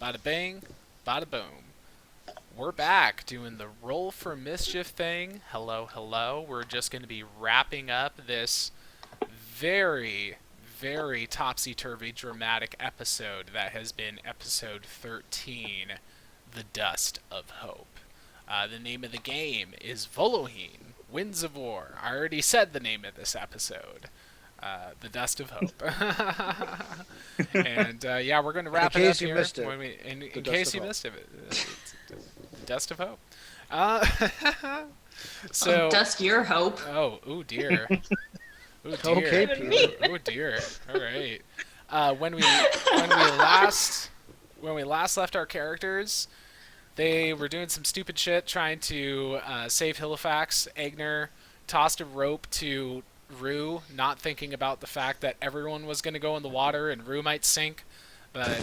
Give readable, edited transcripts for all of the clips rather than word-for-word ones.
Bada bing, bada boom. We're back doing the roll for mischief thing. Hello, hello. We're just going to be wrapping up this very, very topsy-turvy dramatic episode that has been episode 13, The Dust of Hope. The name of the game is Voloheen, Winds of War. I already said the name of this episode. The Dust of Hope. And yeah, we're going to wrap it up here. In case you missed it. The Dust of Hope. So dust your hope. Oh, ooh dear. Ooh dear. Okay, Peter. Oh dear. All right. When we last left our characters, they were doing some stupid shit trying to save Halifax. Agner tossed a rope to Rue, not thinking about the fact that everyone was going to go in the water and Rue might sink. But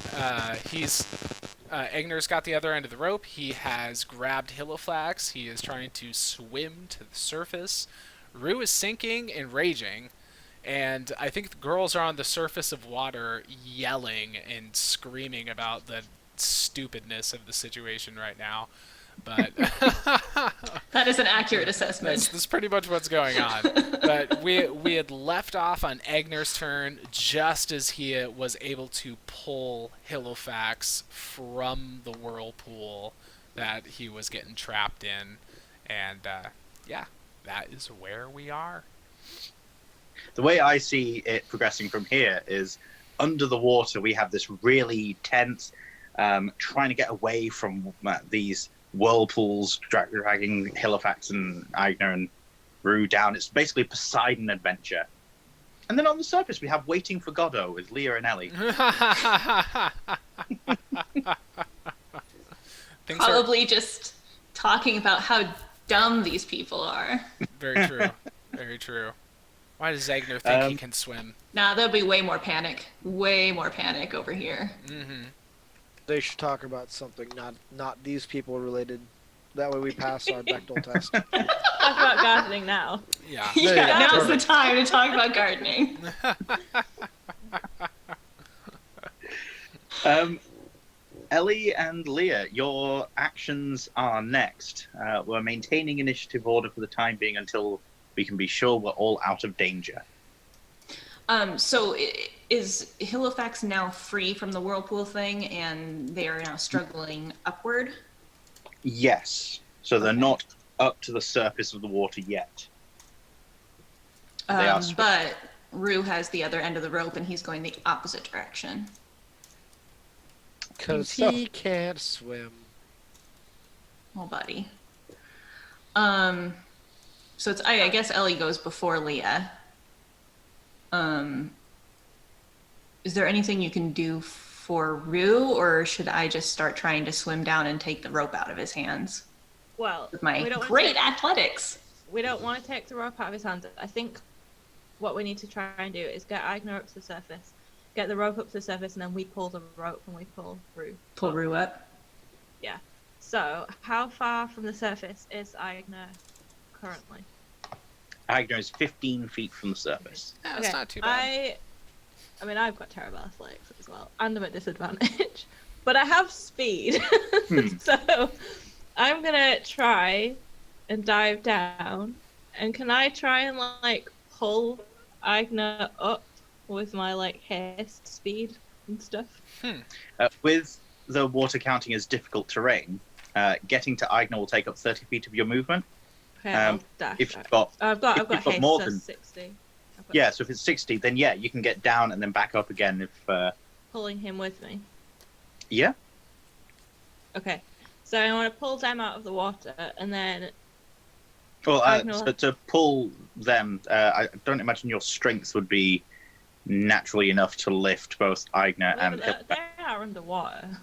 Agner's got the other end of the rope. He has grabbed Halifax. He is trying to swim to the surface. Rue is sinking and raging. And I think the girls are on the surface of water yelling and screaming about the stupidness of the situation right now. But that is an accurate assessment. That's pretty much what's going on. But we had left off on Agner's turn just as he was able to pull Halifax from the whirlpool that he was getting trapped in. And yeah, that is where we are. The way I see it progressing from here is under the water we have this really tense trying to get away from these whirlpools dragging Halifax and Agner and Rue down. It's basically a Poseidon adventure. And then on the surface we have Waiting for Godot with Leah and Ellie. Probably just talking about how dumb these people are. Very true. Very true. Why does Agner think he can swim? Nah, there'll be way more panic. Way more panic over here. Mm-hmm. They should talk about something not these people related. That way we pass our Bechdel test. Talk about gardening now. Yeah. Yeah, now's the time to talk about gardening. Ellie and Leah, your actions are next. We're maintaining initiative order for the time being until we can be sure we're all out of danger. So is Halifax now free from the whirlpool thing, and they are now struggling upward? Yes. So they're not up to the surface of the water yet. But Rue has the other end of the rope, and he's going the opposite direction. Because he can't swim. Oh, buddy. So it's I guess Ellie goes before Leah. Is there anything you can do for Rue, or should I just start trying to swim down and take the rope out of his hands? Well, with my great athletics. We don't want to take the rope out of his hands. I think what we need to try and do is get Agner up to the surface, get the rope up to the surface, and then we pull the rope and we pull Rue. Pull Rue up? Yeah. So, how far from the surface is Agner currently? Agner is 15 feet from the surface. Yeah, that's not too bad. I mean, I've got terrible athletics as well, and I'm at disadvantage. But I have speed. So, I'm going to try and dive down. And can I try and, pull Agner up with my, haste speed and stuff? With the water counting as difficult terrain, getting to Agner will take up 30 feet of your movement. Okay, I'll dash. If you've got, I've got haste, more so than 60. Yeah, so if it's 60, then yeah, you can get down and then back up again if... Pulling him with me? Yeah. Okay, so I want to pull them out of the water, and then... Well, so to pull them, I don't imagine your strength would be naturally enough to lift both Agner and... They are underwater.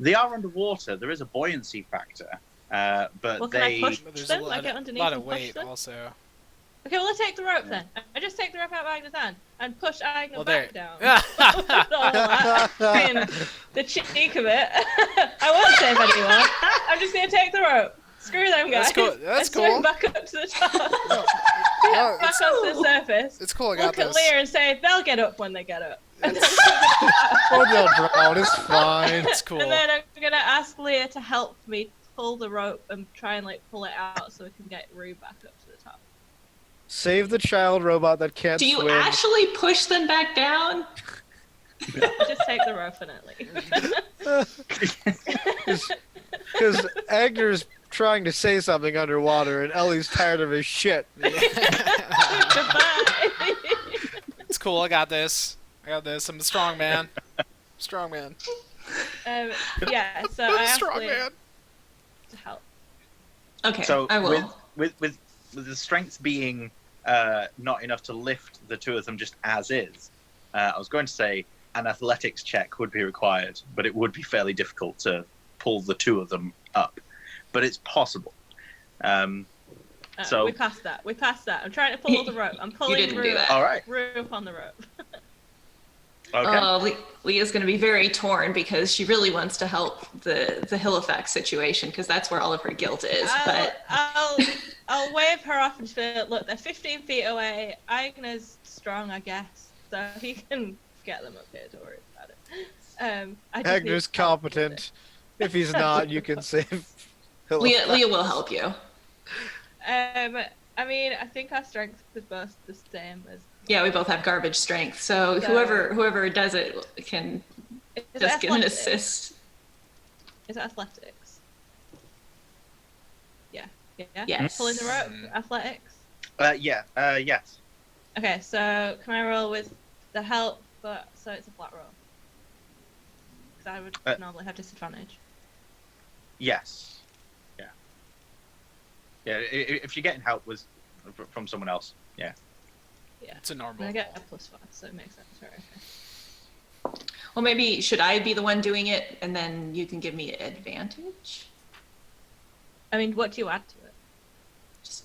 They are underwater. There is a buoyancy factor, but well, can I push them? I get underneath lot and of push weight them? also. Okay, well, I take the rope then. I just take the rope out of Agner's hand and push Agner back down. I mean, the cheek of it. I won't save anyone. I'm just going to take the rope. Screw them guys. That's cool. Swim back up to the top. Back up to the surface. It's cool. I got Look at Leah and say they'll get up when they get up. Oh, they'll drown. It's fine. It's cool. And then I'm gonna ask Leah to help me pull the rope and try and like pull it out so we can get Rue back up to the top. Save the child robot that can't Do you swim. actually push them back down? Just take the rope and it leave. Because Agner's trying to say something underwater, and Ellie's tired of his shit. Goodbye. It's cool. I got this. I'm a strong man. Strong man. Yeah, so I asked Strong Leah man. to help. Okay, So I will. with the strength being not enough to lift the two of them just as is, I was going to say an athletics check would be required, but it would be fairly difficult to pull the two of them up. But it's possible. So we passed that. I'm trying to pull the rope. I'm pulling didn't do Rue, that. all right, Rue up on the rope. okay. Leah's going to be very torn because she really wants to help the Halifax situation because that's where all of her guilt is. But I'll wave her off and say, look, they're 15 feet away. Agner's strong, I guess, so he can get them up here. Don't worry about it. I just need Agner's help with competent. If he's not, you can save. Leah will help you. it. I mean, I think our strength is both the same as. Yeah, we both have garbage strength, so So- whoever does it can Is it just give an athletics? assist. Is it athletics? Yeah. Yeah. Yes. Pulling the rope. Athletics. Yes. Okay, so can I roll with the help, but so it's a flat roll? Because I would normally have disadvantage. Yes. Yeah. Yeah. If you're getting help from someone else, yeah. Yeah. It's a normal. And I get a roll. +5, so it makes sense. Right, okay. Well, maybe should I be the one doing it, and then you can give me advantage? I mean, what do you add to it? Just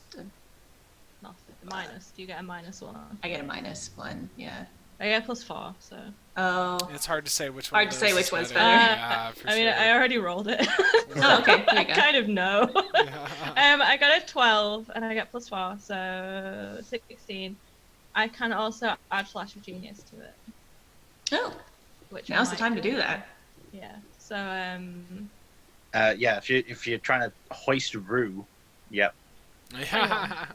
Nothing. Minus. Do you get a -1? I get a -1. Yeah. I get a +4, so. Oh. It's hard to say which one. Hard to say is which one's better. better. Yeah, for I mean, sure. I already rolled it. Oh, okay. There you I go. kind of know. Yeah. I got a 12 and I get +4, so 16. I can also add Flash of Genius to it. Oh. Which I Now's the might time to do do. that. Yeah. So Yeah. If you're trying to hoist Rue, yep. Yeah.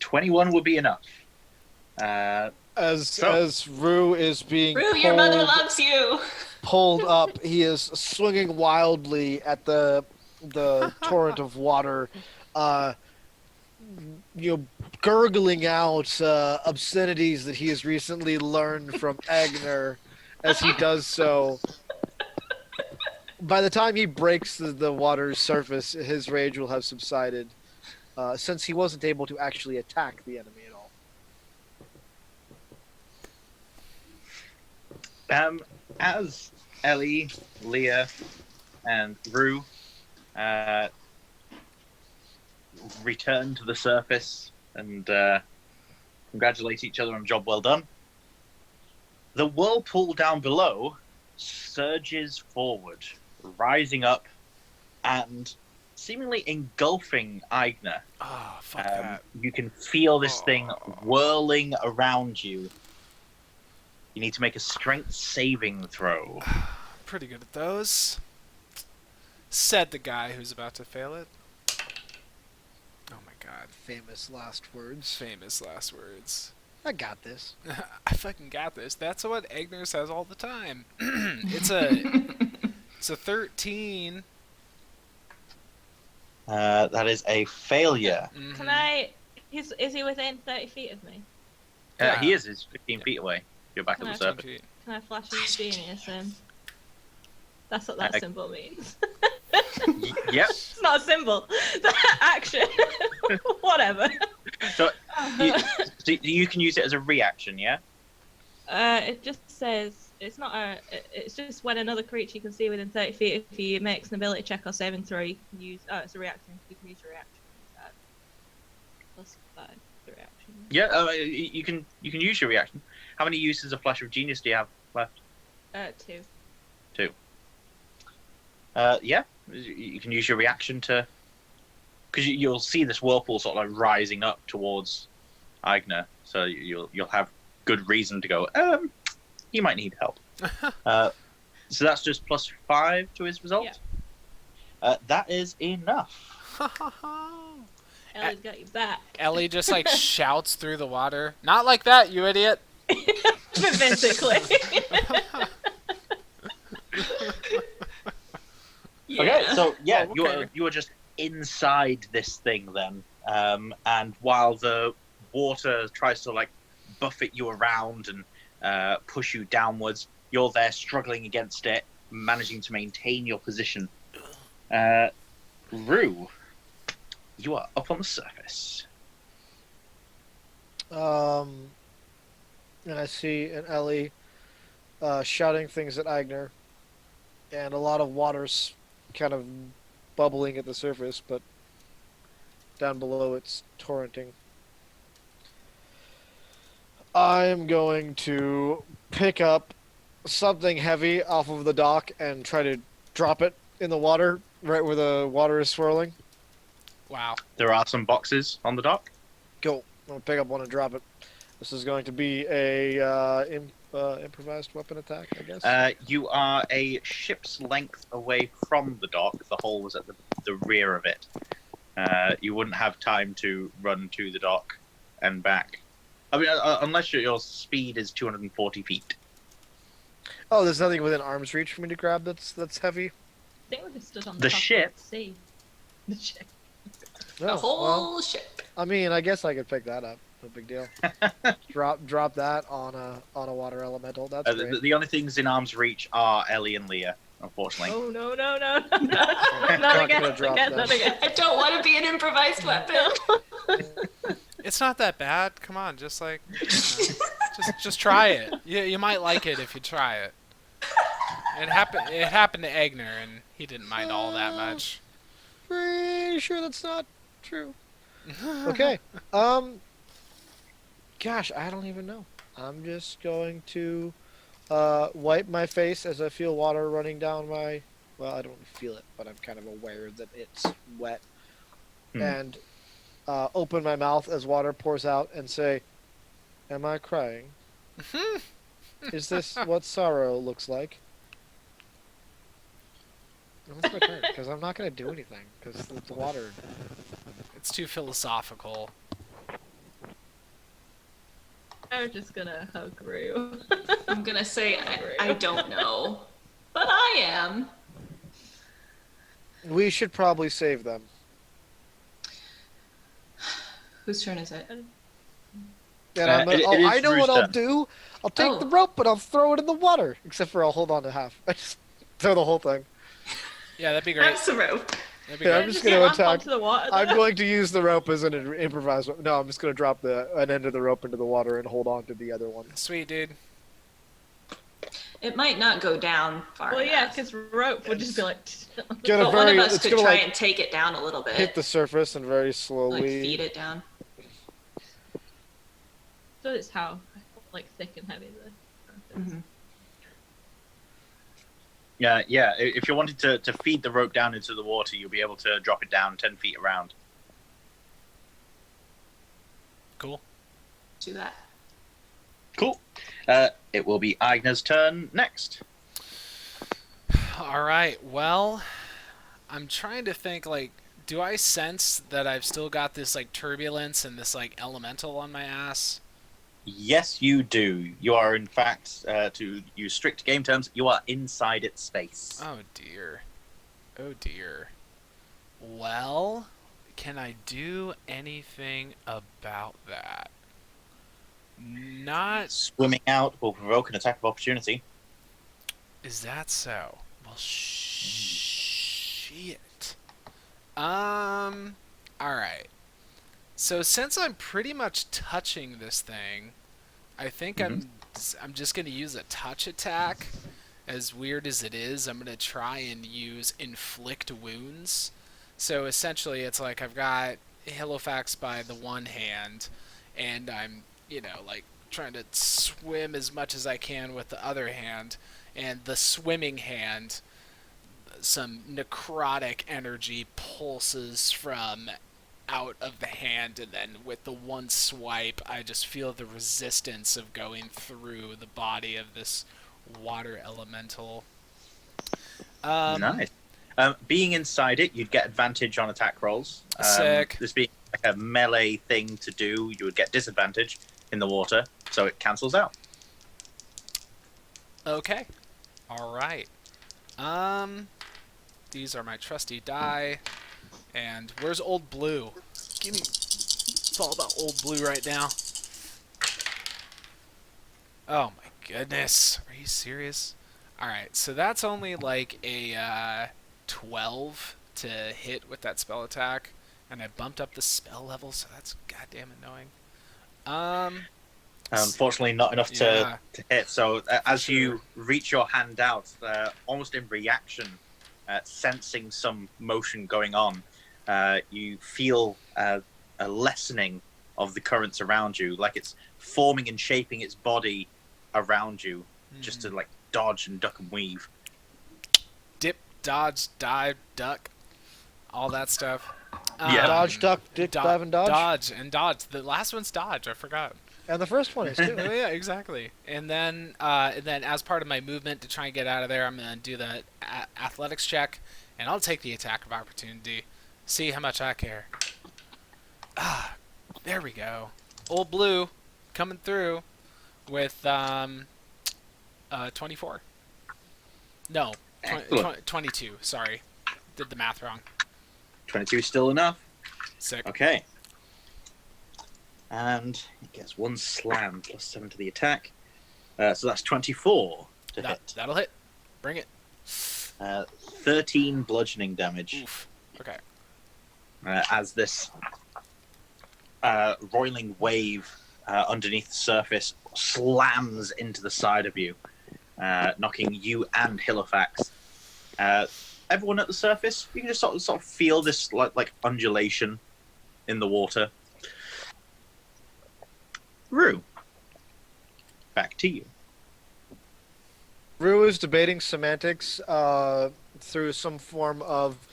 21 would be enough. As Rue is being Rue, your mother loves you. pulled up, he is swinging wildly at the torrent of water, gurgling out obscenities that he has recently learned from Agner as he does so. By the time he breaks the water's surface, his rage will have subsided, since he wasn't able to actually attack the enemy at all. As Ellie, Leah, and Rue return to the surface and congratulate each other on a job well done, the whirlpool down below surges forward, rising up and seemingly engulfing Aigner. Oh, fuck that. You can feel this thing whirling around you. You need to make a strength saving throw. Pretty good at those. Said the guy who's about to fail it. Oh my god. Famous last words. Famous last words. I got this. I fucking got this. That's what Agner says all the time. It's a 13. That is a failure. Mhm. can I? Is he within 30 feet of me? Yeah. He is 15 feet away. You're back Can at I the surface. Feet. Can I flash his genius him? That's what that symbol means. Yep. It's not a symbol. That action. Whatever. So you can use it as a reaction, yeah? It just says it's not a. It's just when another creature you can see within 30 feet, if he makes an ability check or saving throw, you can use. Oh, it's a reaction. You can use a reaction. +5 the reaction. Yeah, you can use your reaction. How many uses of Flash of Genius do you have left? 2. Yeah, you can use your reaction to, because you'll see this whirlpool sort of like rising up towards Aigner, so you'll have good reason to go. he might need help. So that's just +5 to his result. Yeah. That is enough. Ellie's got you back. Ellie just like shouts through the water. Not like that, you idiot. Physically. Okay, so yeah, Oh, okay. you are just inside this thing then, and while the water tries to like buffet you around and push you downwards, you're there struggling against it, managing to maintain your position. Rue, you are up on the surface. And I see an Ellie shouting things at Agner, and a lot of water's kind of bubbling at the surface, but down below it's torrenting. I'm going to pick up something heavy off of the dock and try to drop it in the water, right where the water is swirling. Wow. There are some boxes on the dock. Go. I'm going to pick up one and drop it. This is going to be a improvised weapon attack, I guess. You are a ship's length away from the dock. The hole was at the rear of it. You wouldn't have time to run to the dock and back. I mean, unless your speed is 240 feet. Oh, there's nothing within arm's reach for me to grab that's heavy? I think we just stood on The top ship? of the sea. The ship. No. The whole Well, ship. I mean, I guess I could pick that up. No big deal. drop that on a water elemental. That's great. The only things in arm's reach are Ellie and Leah, unfortunately. Oh no. Not Not again. gonna drop Again, that. not again. I don't want to be an improvised weapon. It's not that bad. Come on, just like just try it. You might like it if you try it. It happened to Egner, and he didn't mind all that much. Pretty sure that's not true. Okay. Gosh, I don't even know. I'm just going to wipe my face as I feel water running down my. Well, I don't feel it, but I'm kind of aware that it's wet. And open my mouth as water pours out and say, "Am I crying? Is this what sorrow looks like?" That's my turn, because I'm not going to do anything, because the water. It's too philosophical. I'm just gonna hug Rue. I'm gonna say I don't know, but I am. We should probably save them. Whose turn is it? And I'm gonna, it I is know Rue's what I'll turn. do. I'll take Oh. the rope and I'll throw it in the water. Except for I'll hold on to half. I just throw the whole thing. Yeah, that'd be great. Have some rope. That'd be Yeah, great. I'm just get gonna lump attack. onto the water. I'm going to use the rope as an improvised. No, I'm just gonna drop an end of the rope into the water and hold on to the other one. Sweet, dude. It might not go down far Well, yeah, enough. because rope would just be like. Get a But one of very. us It's could gonna try like and take it down a little bit. hit the surface and very like slowly. feed it down. So it's how like thick and heavy the. Mhm. Yeah. If you wanted to feed the rope down into the water, you'll be able to drop it down 10 feet around. Cool. Do that. Cool. It will be Agner's turn next. All right. Well, I'm trying to think. Like, do I sense that I've still got this like turbulence and this like elemental on my ass? Yes, you do. You are, in fact, to use strict game terms, you are inside its space. Oh dear. Oh dear. Well, can I do anything about that? Not. Swimming out will provoke an attack of opportunity. Is that so? Well, shit. Alright. So since I'm pretty much touching this thing, I think I'm just gonna use a touch attack. As weird as it is, I'm gonna try and use inflict wounds. So essentially, it's like I've got Halifax by the one hand, and I'm, like trying to swim as much as I can with the other hand, and the swimming hand, some necrotic energy pulses from out of the hand, and then with the one swipe, I just feel the resistance of going through the body of this water elemental. Nice. Being inside it, you'd get advantage on attack rolls. Sick. This being like a melee thing to do, you would get disadvantage in the water, so it cancels out. Okay. All right. These are my trusty die. And where's Old Blue? Give me. It's all about Old Blue right now. Oh my goodness. Are you serious? Alright, so that's only like a 12 to hit with that spell attack. And I bumped up the spell level, so that's goddamn annoying. Unfortunately, not enough to hit. So as you reach your hand out, almost in reaction, sensing some motion going on, you feel a lessening of the currents around you, like it's forming and shaping its body around you, just to like dodge and duck and weave. Dip, dodge, dive, duck, all that stuff. Yeah. Dodge, duck, dip, dive, and dodge. Dodge and dodge. The last one's dodge. I forgot. And the first one is too. Oh, yeah, exactly. And then as part of my movement to try and get out of there, I'm gonna do the athletics check, and I'll take the attack of opportunity. See how much I care. Ah, there we go. Old Blue coming through with 24. No, 22. Sorry, did the math wrong. 22 is still enough. Sick. Okay. And it gets 1 slam plus 7 to the attack. So that's 24 to hit. That'll hit. Bring it. 13 bludgeoning damage. Oof. Okay. As this roiling wave underneath the surface slams into the side of you, knocking you and Halifax. Everyone at the surface, you can just sort of feel this like undulation in the water. Rue, back to you. Rue is debating semantics through some form of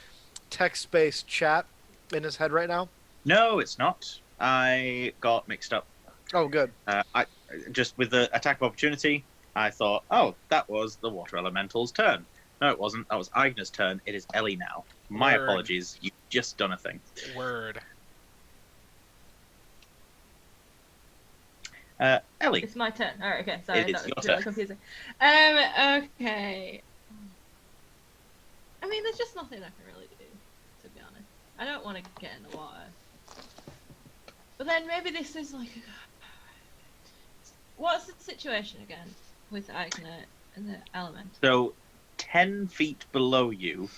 text-based chat in his head right now. No, it's not. I got mixed up. Oh, good. I just with the attack of opportunity, I thought, oh, that was the water elemental's turn. No, it wasn't. That was Aigner's turn. It is Ellie now. My Word. apologies. You've just done a thing. Word. Ellie. It's my turn. All right, okay. Sorry, It is that your was really turn. confusing. Okay. I mean, there's just nothing I can really do, to be honest. I don't want to get in the water. But then maybe this is like... What's the situation again with Aigner and the element? So, 10 feet below you,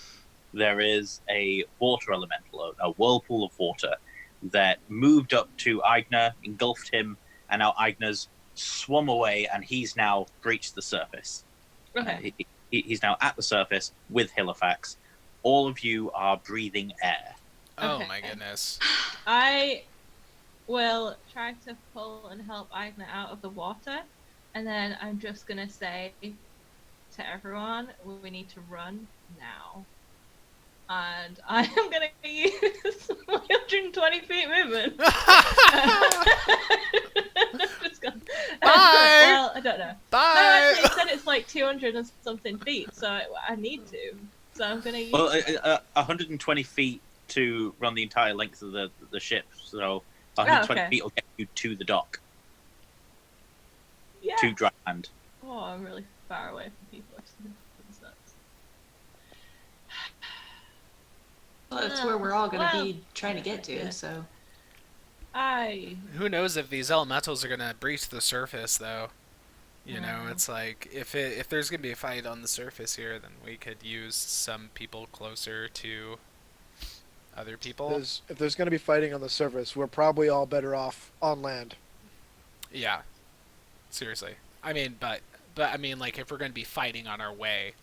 there is a water elemental, a whirlpool of water, that moved up to Aigner, engulfed him, and now Aigner's swum away, and he's now breached the surface. Okay. He's now at the surface with Halifax. All of you are breathing air. Oh Okay. my goodness. I will try to pull and help Aigner out of the water, and then I'm just gonna say to everyone, we need to run now. And I am gonna use my 120 feet movement. Just gonna... Bye! Well, I don't know. No, Bye! actually, it said it's like 200 and something feet, so I need to. So I'm gonna use... Well, 120 feet to run the entire length of the ship, so 120 okay. feet will get you to the dock, Yeah. to dry land. Oh, I'm really far away from people. That's nuts. Well, that's where we're all going to Well, be trying to get to, yeah. so... Who knows if these elementals are gonna breach the surface, though? You know, it's like if there's gonna be a fight on the surface here, then we could use some people closer to other people. If there's going to be fighting on the surface, we're probably all better off on land. Yeah, seriously. I mean, but I mean, like if we're gonna be fighting on our way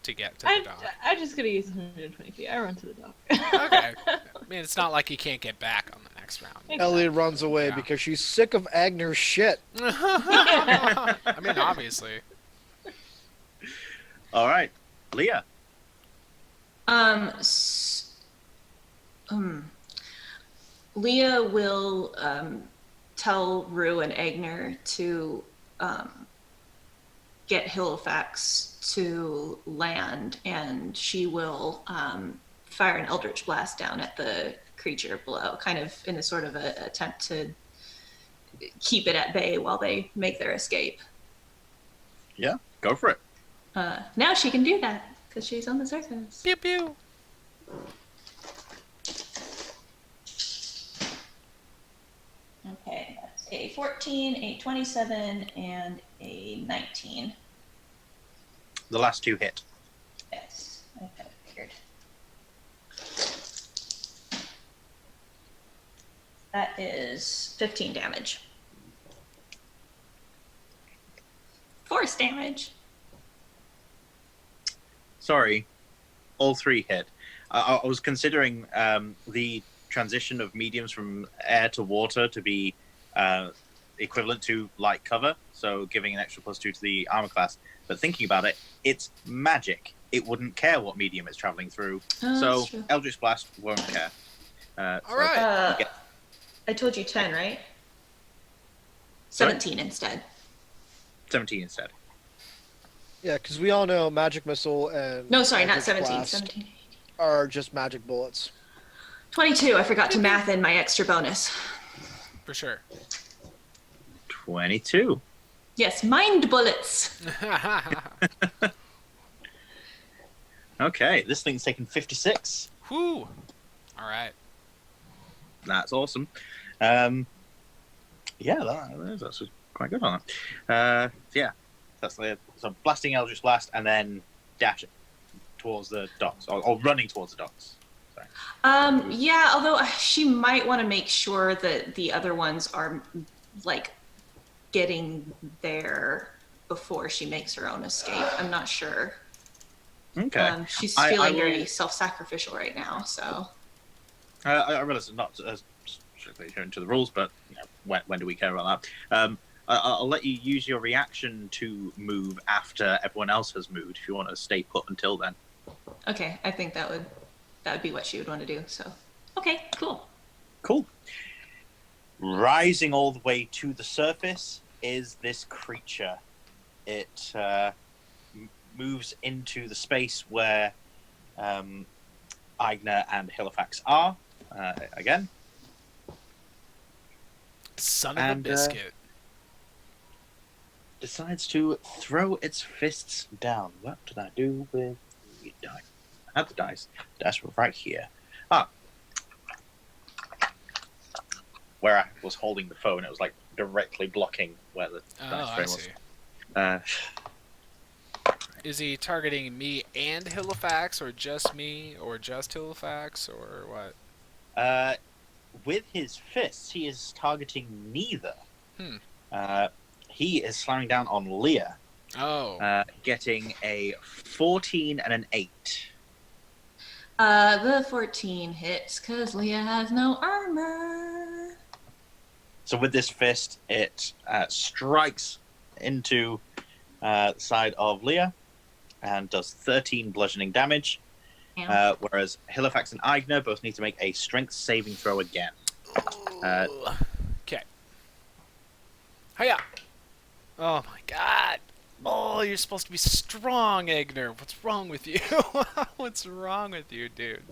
to get to the dock. I'm just gonna use 120 feet. I run to the dock. Okay. I mean, it's not like you can't get back on the next round. Ellie runs away Yeah. because she's sick of Agner's shit. I mean, obviously. All right, Leah. Leah will tell Rue and Egner to get Halifax to land, and she will fire an eldritch blast down at the creature below, kind of in a sort of a attempt to keep it at bay while they make their escape. Yeah, go for it. Now she can do that because she's on the surface. Pew pew. Okay, that's a 14, a 27, and a 19. The last two hit. Yes, I kind of figured. That is 15 damage. Force damage. Sorry, all three hit. I was considering the transition of mediums from air to water to be equivalent to light cover, so giving an extra +2 to the armor class. But thinking about it, it's magic. It wouldn't care what medium it's traveling through. So That's true. Eldritch Blast won't care. All right. Yeah. I told you 10, right? 17 instead. 17 instead. Yeah, because we all know magic missile and No, sorry, not Eldritch 17. Blast 17. are just magic bullets. 22. I forgot to math in my extra bonus. For sure. 22. Yes, mind bullets. Okay, this thing's taken 56. Whoo. All right. That's awesome. Yeah, that's quite good on that. Yeah, that's so blasting Eldritch Blast and then dash towards the docks, or running towards the docks. Sorry. Yeah, although she might want to make sure that the other ones are like getting there before she makes her own escape. I'm not sure. Okay. She's I feeling will- very self-sacrificial right now, so. I realize it's not strictly adhering to the rules, but you know, when do we care about that? I'll let you use your reaction to move after everyone else has moved if you want to stay put until then. Okay, I think that would be what she would want to do. So, okay, cool. Cool. Rising all the way to the surface is this creature. It moves into the space where Aigner and Halifax are, again. Son of a And, biscuit. Decides to throw its fists down. What did I do with the dice? I had the dice. The dice were right here. Where I was holding the phone, it was like directly blocking where the dice Oh, I tray see. was. Is he targeting me and Halifax, or just me, or just Halifax, or what? With his fists, he is targeting neither. Hmm. He is slamming down on Leah, Oh. getting a 14 and an 8. The 14 hits because Leah has no armor. So with this fist, it strikes into the side of Leah and does 13 bludgeoning damage. Yeah. Whereas Halifax and Aigner both need to make a strength saving throw again. Okay. Hiya! Oh my god! Oh, you're supposed to be strong, Egner. What's wrong with you? What's wrong with you, dude?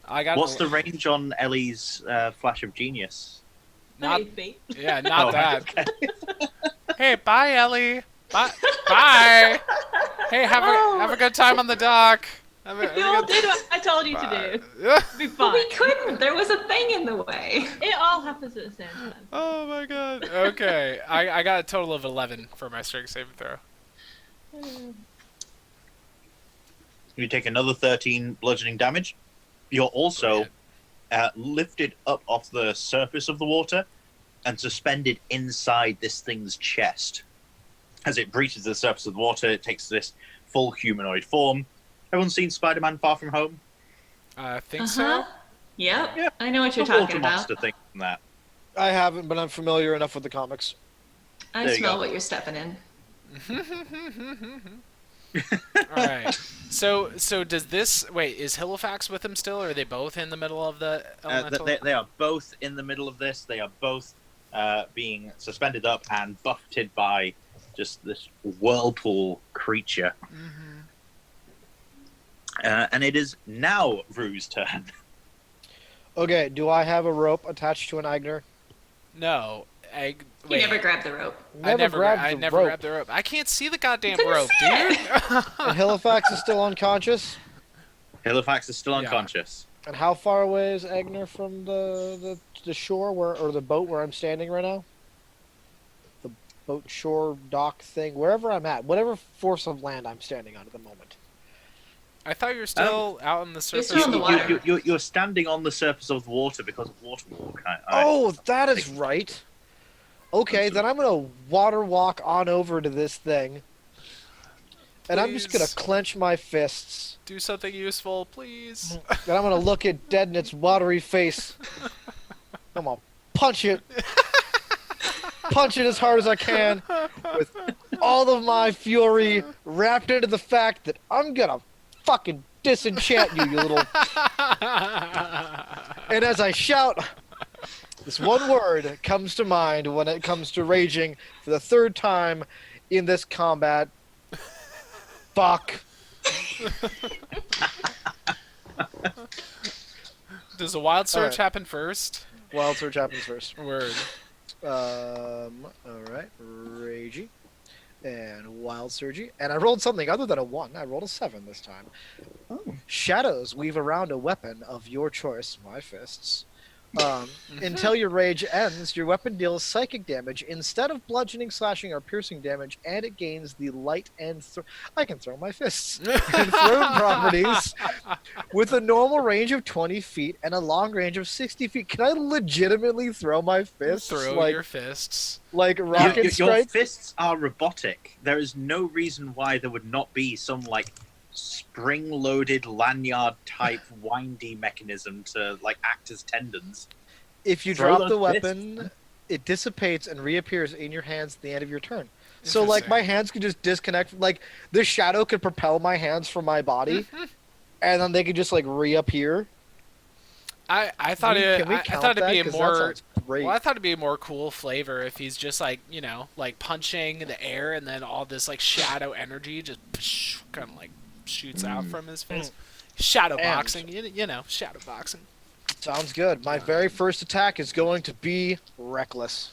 I got. What's the range on Ellie's Flash of Genius? Not, 5 feet. yeah, not Oh, that. okay. Hey, bye, Ellie. Bye. Bye. Hey, have a good time on the dock. Have a You all did what I told you to do. do. Be But fine. we couldn't. There was a thing in the way. It all happens at the same time. Oh my god. Okay, I got a total of 11 for my strength saving throw. You take another 13 bludgeoning damage. You're also lifted up off the surface of the water and suspended inside this thing's chest. As it breaches the surface of the water, it takes this full humanoid form. Everyone seen Spider-Man Far From Home? I think so. Yep. Yeah. I know what you're The water talking about. monster thing from that. I haven't, but I'm familiar enough with the comics. I There you smell go. what you're stepping in. All right. So does this wait? Is Halifax with him still, or are they both in the middle of the elemental? They are both in the middle of this. They are both being suspended up and buffeted by just this whirlpool creature. Mm-hmm. And it is now Rue's turn. Okay, do I have a rope attached to an Agner? No. You Wait. never grabbed the rope. I never grabbed grabbed the rope. I can't see the goddamn Couldn't rope, see it. dude. And Halifax is still unconscious. Halifax is still Yeah. unconscious. And how far away is Agner from the shore or the boat where I'm standing right now? The boat shore dock thing, wherever I'm at, whatever force of land I'm standing on at the moment. I thought you were still out on the surface. still on the water. You're standing on the surface of the water because of water walk. Oh, that is right. Okay, then I'm gonna water walk on over to this thing, and I'm just gonna Please. clench my fists, Do something useful, please. and I'm gonna look it dead in its watery face. I'm gonna punch it as hard as I can, with all of my fury wrapped into the fact that I'm gonna fucking disenchant you, you little. And as I shout, this one word comes to mind when it comes to raging for the third time in this combat. Fuck. Does a wild search Alright. happen first? Wild search happens first. Word. Alright. Ragey. And wild surgy. And I rolled something other than a 1. I rolled a 7 this time. Oh. Shadows weave around a weapon of your choice, my fists. Until your rage ends, your weapon deals psychic damage instead of bludgeoning, slashing, or piercing damage, and it gains the light and I can throw my fists and thrown properties with a normal range of 20 feet and a long range of 60 feet. Can I legitimately throw my fists Throw your fists. like rocket Your strike? fists are robotic. There is no reason why there would not be some like spring-loaded lanyard type windy mechanism to like act as tendons. If you Throw drop the those weapon, it dissipates and reappears in your hands at the end of your turn. So, like, Interesting. my hands could just disconnect. Like, this shadow could propel my hands from my body, and then they could just, like, reappear. I thought Can we I count thought it'd that? be a 'Cause that more. sounds great. Well, I thought it'd be a more cool flavor if he's just like like punching the air and then all this like shadow energy just kind of like shoots out from his face. Shadow And- boxing, shadow boxing. Sounds good. My very first attack is going to be reckless.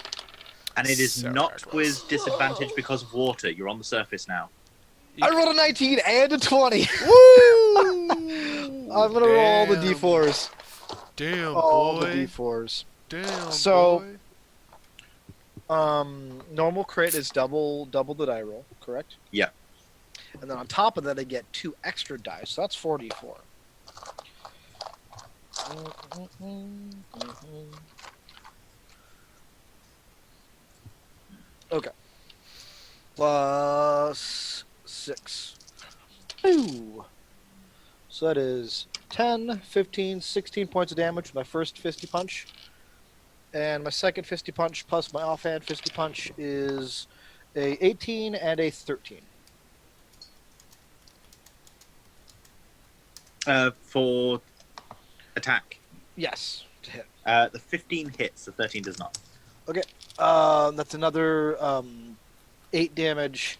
And it is So not reckless. with disadvantage because of water. You're on the surface now. I rolled a 19 and a 20. Woo! I'm gonna roll all the Damn. d4s. Damn, All boy. the d4s. Damn, So- boy. Normal crit is double the die roll, correct? Yeah. And then on top of that, I get 2 extra dice, so that's 4d4. Okay. Plus 6. Ooh. So that is 10, 15, 16 points of damage with my first fisty punch. And my second fisty punch plus my offhand fisty punch is a 18 and a 13. For attack. Yes, to hit. The 15 hits, the 13 does not. That's another 8 damage,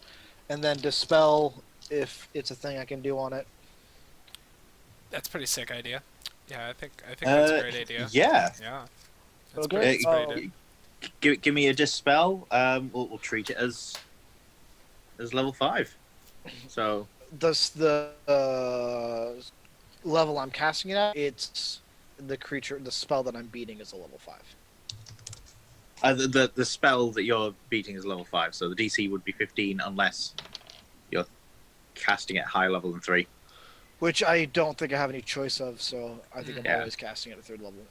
and then dispel if it's a thing I can do on it. That's a pretty sick idea. Yeah, I think that's a great idea. Yeah. Yeah. That's Okay. pretty great idea. Give me a dispel. We'll treat it as level 5. So Does the level I'm casting it at, it's the spell that I'm beating is a level 5. the spell that you're beating is level 5. So the DC would be 15 unless you're casting it higher level than 3. Which I don't think I have any choice of, so I think I'm Yeah. always casting it at 3rd level.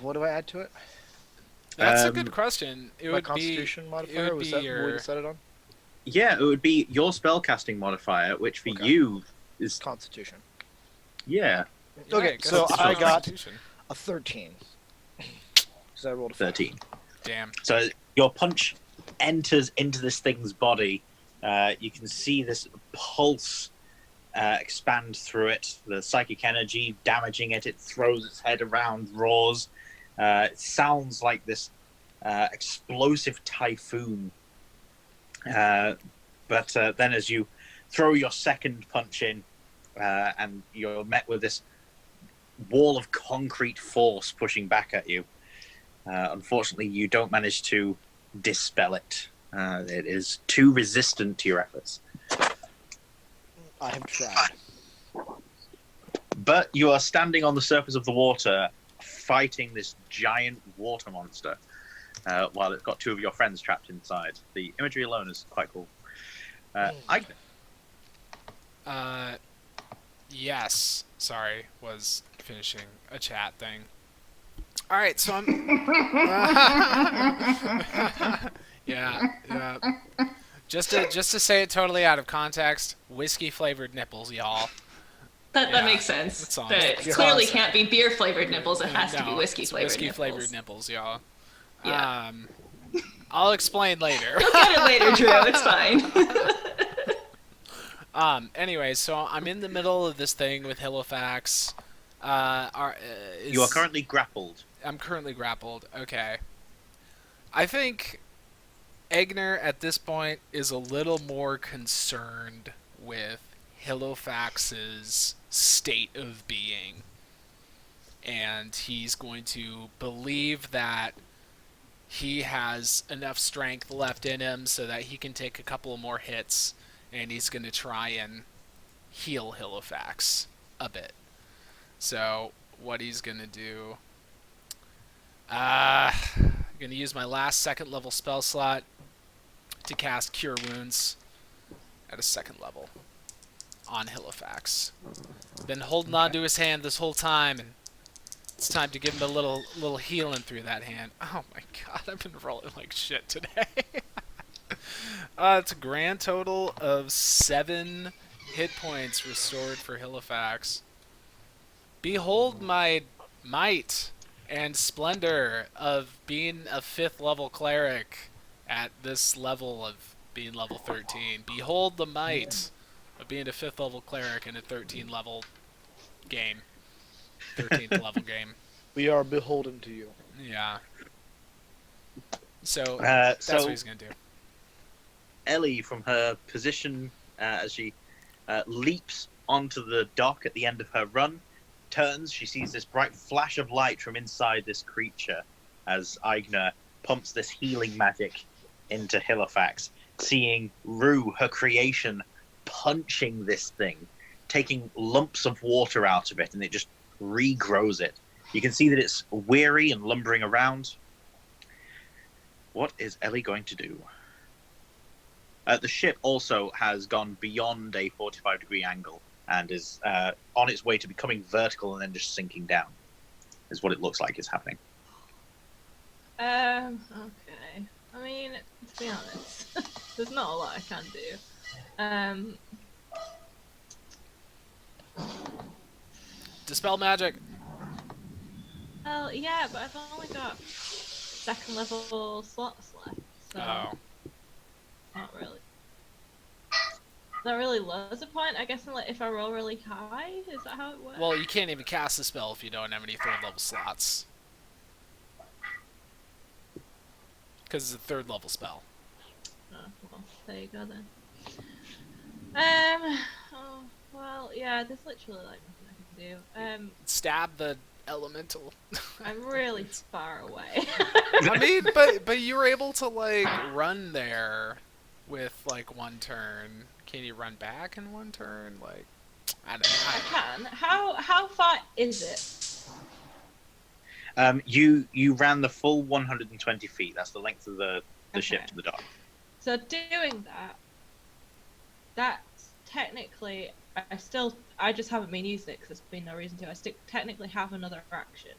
What do I add to it? That's a good question. It My would Constitution be. modifier? would Was be that what we your- decided on? Yeah, it would be your spellcasting modifier, which for Okay. you is Constitution. yeah, Yeah, Okay, I guess so it's I your got- Constitution. A 13. Because I rolled a 5. 13. Damn. So your punch enters into this thing's body, You can see this pulse expand through it, the psychic energy damaging it. It throws its head around, roars. It sounds like this explosive typhoon. But then as you throw your second punch in, and you're met with this wall of concrete force pushing back at you, unfortunately you don't manage to dispel it. It is too resistant to your efforts. I have tried. But you are standing on the surface of the water fighting this giant water monster, while it's got two of your friends trapped inside. The imagery alone is quite cool. Yes. Sorry, was finishing a chat thing. All right, so I'm. yeah. Just to say it totally out of context, whiskey flavored nipples, y'all. That makes sense. It's on. That It's clearly on. can't be beer flavored nipples. It has to be No, whiskey it's flavored whiskey nipples. flavored nipples, y'all. Yeah. I'll explain later. You'll get it later, Drew. It's fine. Anyway, so I'm in the middle of this thing with Halifax. You are currently grappled. I'm currently grappled. Okay. I think Egner at this point is a little more concerned with Halifax's state of being. And he's going to believe that he has enough strength left in him so that he can take a couple more hits, and he's going to try and heal Halifax a bit. So what he's going to do... I'm going to use my last second level spell slot to cast Cure Wounds at a second level on Halifax. Been holding on to his hand this whole time, and it's time to give him a little healing through that hand. Oh my god, I've been rolling like shit today. It's a grand total of 7 hit points restored for Halifax. Behold my might and splendor of being a 5th level cleric at this level of being level 13. Behold the might of being a 5th level cleric in a 13 level game. 13th level game. We are beholden to you. Yeah. So that's what he's going to do. Ellie, from her position as she leaps onto the dock at the end of her run, turns. She sees this bright flash of light from inside this creature as Aigner pumps this healing magic into Halifax, seeing Rue, her creation, punching this thing, taking lumps of water out of it, and it just regrows it. You can see that it's weary and lumbering around. What is Ellie going to do? The ship also has gone beyond a 45-degree angle and is on its way to becoming vertical and then just sinking down, is what it looks like is happening. Okay. I mean, to be honest, there's not a lot I can do. Dispel magic. Well, yeah, but I've only got 2nd level slots left, so not really. That really lowers a point, I guess, if I roll really high? Is that how it works? Well, you can't even cast the spell if you don't have any 3rd level slots. Because it's a 3rd level spell. Oh, well, there you go then. Oh, well, yeah, there's literally like nothing I can do. Stab the elemental. I'm really far away. I mean, but you were able to like run there with like 1 turn. Can you run back in 1 turn? Like, I don't know. I can. How far is it? You ran the full 120 feet. That's the length of the ship to the dock. So doing that's technically, I just haven't been using it because there's been no reason to. I technically have another action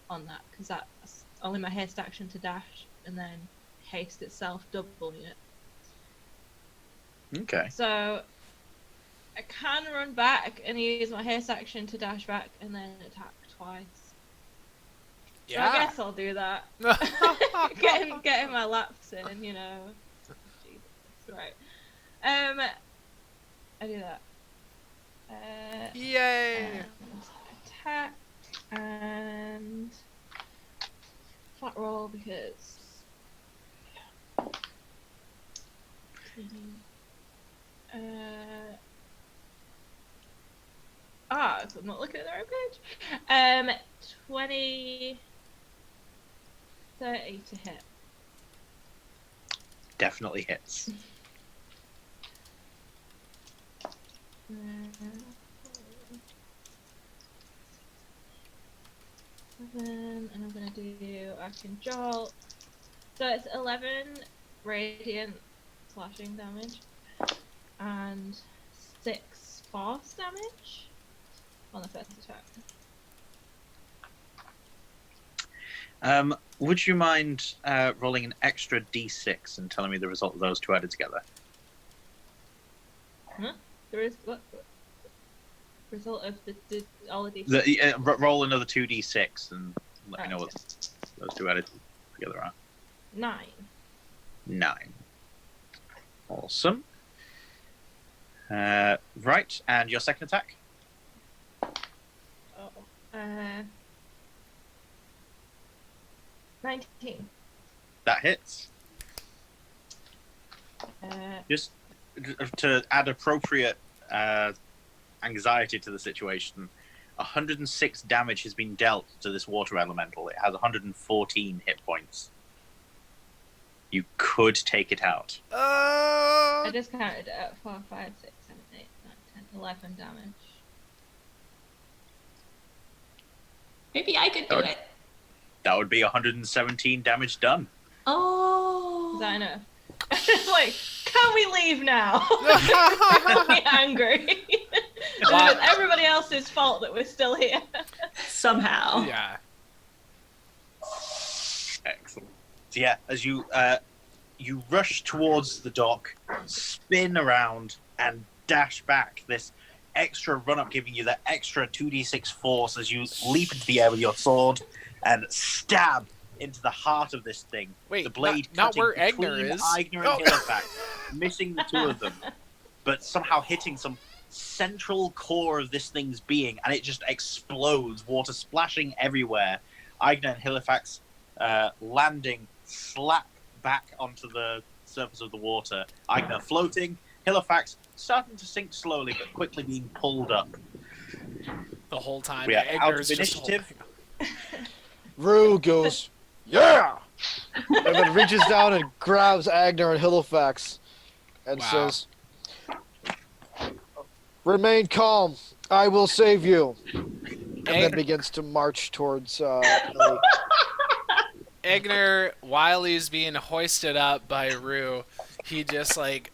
on that because that's only my haste action to dash and then haste itself doubling it. Okay. So I can run back and use my haste action to dash back and then attack twice. Yeah. So I guess I'll do that. getting my laps in, you know. Jesus, right. I do that. Yay! And attack and flat roll because. So I'm not looking at the right page. 20, 30 to hit. Definitely hits. And I'm gonna do Action Jolt. So it's 11 radiant slashing damage and 6 force damage on the first attack. Would you mind rolling an extra d6 and telling me the result of those two added together? There is what result of the all of these. Roll another 2d6 and let me know what those two added together are. 9. 9. Awesome. Right, and your second attack? Oh. 19. That hits. Just to add appropriate anxiety to the situation, 106 damage has been dealt to this water elemental. It has 114 hit points. You could take it out. I just counted it at 4, 5, 6, 7, 8, 9, 10, 11 damage. Maybe I could do it. That would be 117 damage done. Oh. Is that enough? It's like, can we leave now? I'm really angry. It's everybody else's fault that we're still here. Somehow. Yeah. Excellent. So yeah, as you rush towards the dock, spin around, and dash back, this extra run-up giving you that extra 2d6 force as you leap into the air with your sword and stab into the heart of this thing. Wait, the blade not where cutting Egner between is. Eigner and Hillfax, missing the two of them, but somehow hitting some central core of this thing's being, and it just explodes, water splashing everywhere. Eigner and Hillfax landing slap back onto the surface of the water. Eigner floating, Hillfax starting to sink slowly, but quickly being pulled up. The whole time. We are out Egner's of just initiative. Rue goes, yeah! And then reaches down and grabs Agner and Hillfax and Wow. says, remain calm. I will save you. And then begins to march towards Ellie. Egner, while he's being hoisted up by Rue, he just like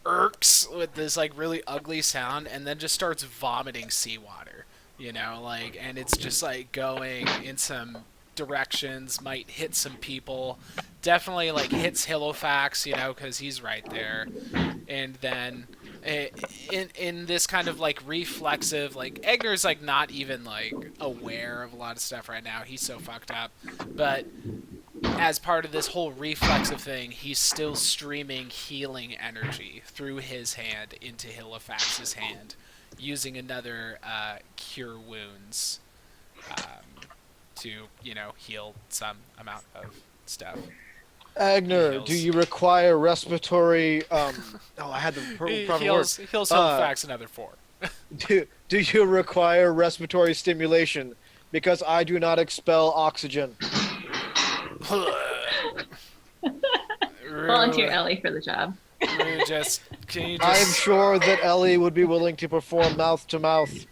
irks with this like really ugly sound and then just starts vomiting seawater, you know, like, and it's just like going in some directions, might hit some people, definitely like hits Hillfax, you know, because he's right there, and then in this kind of like reflexive, like Egner's like not even like aware of a lot of stuff right now, he's so fucked up, but as part of this whole reflexive thing, he's still streaming healing energy through his hand into Hillfax's hand, using another cure wounds to, you know, heal some amount of stuff. Agner, do you require respiratory? I had the proper word. Heals Hillfax another 4. Do you require respiratory stimulation? Because I do not expel oxygen. Volunteer Ellie for the job. Can you just I am sure that Ellie would be willing to perform mouth to mouth.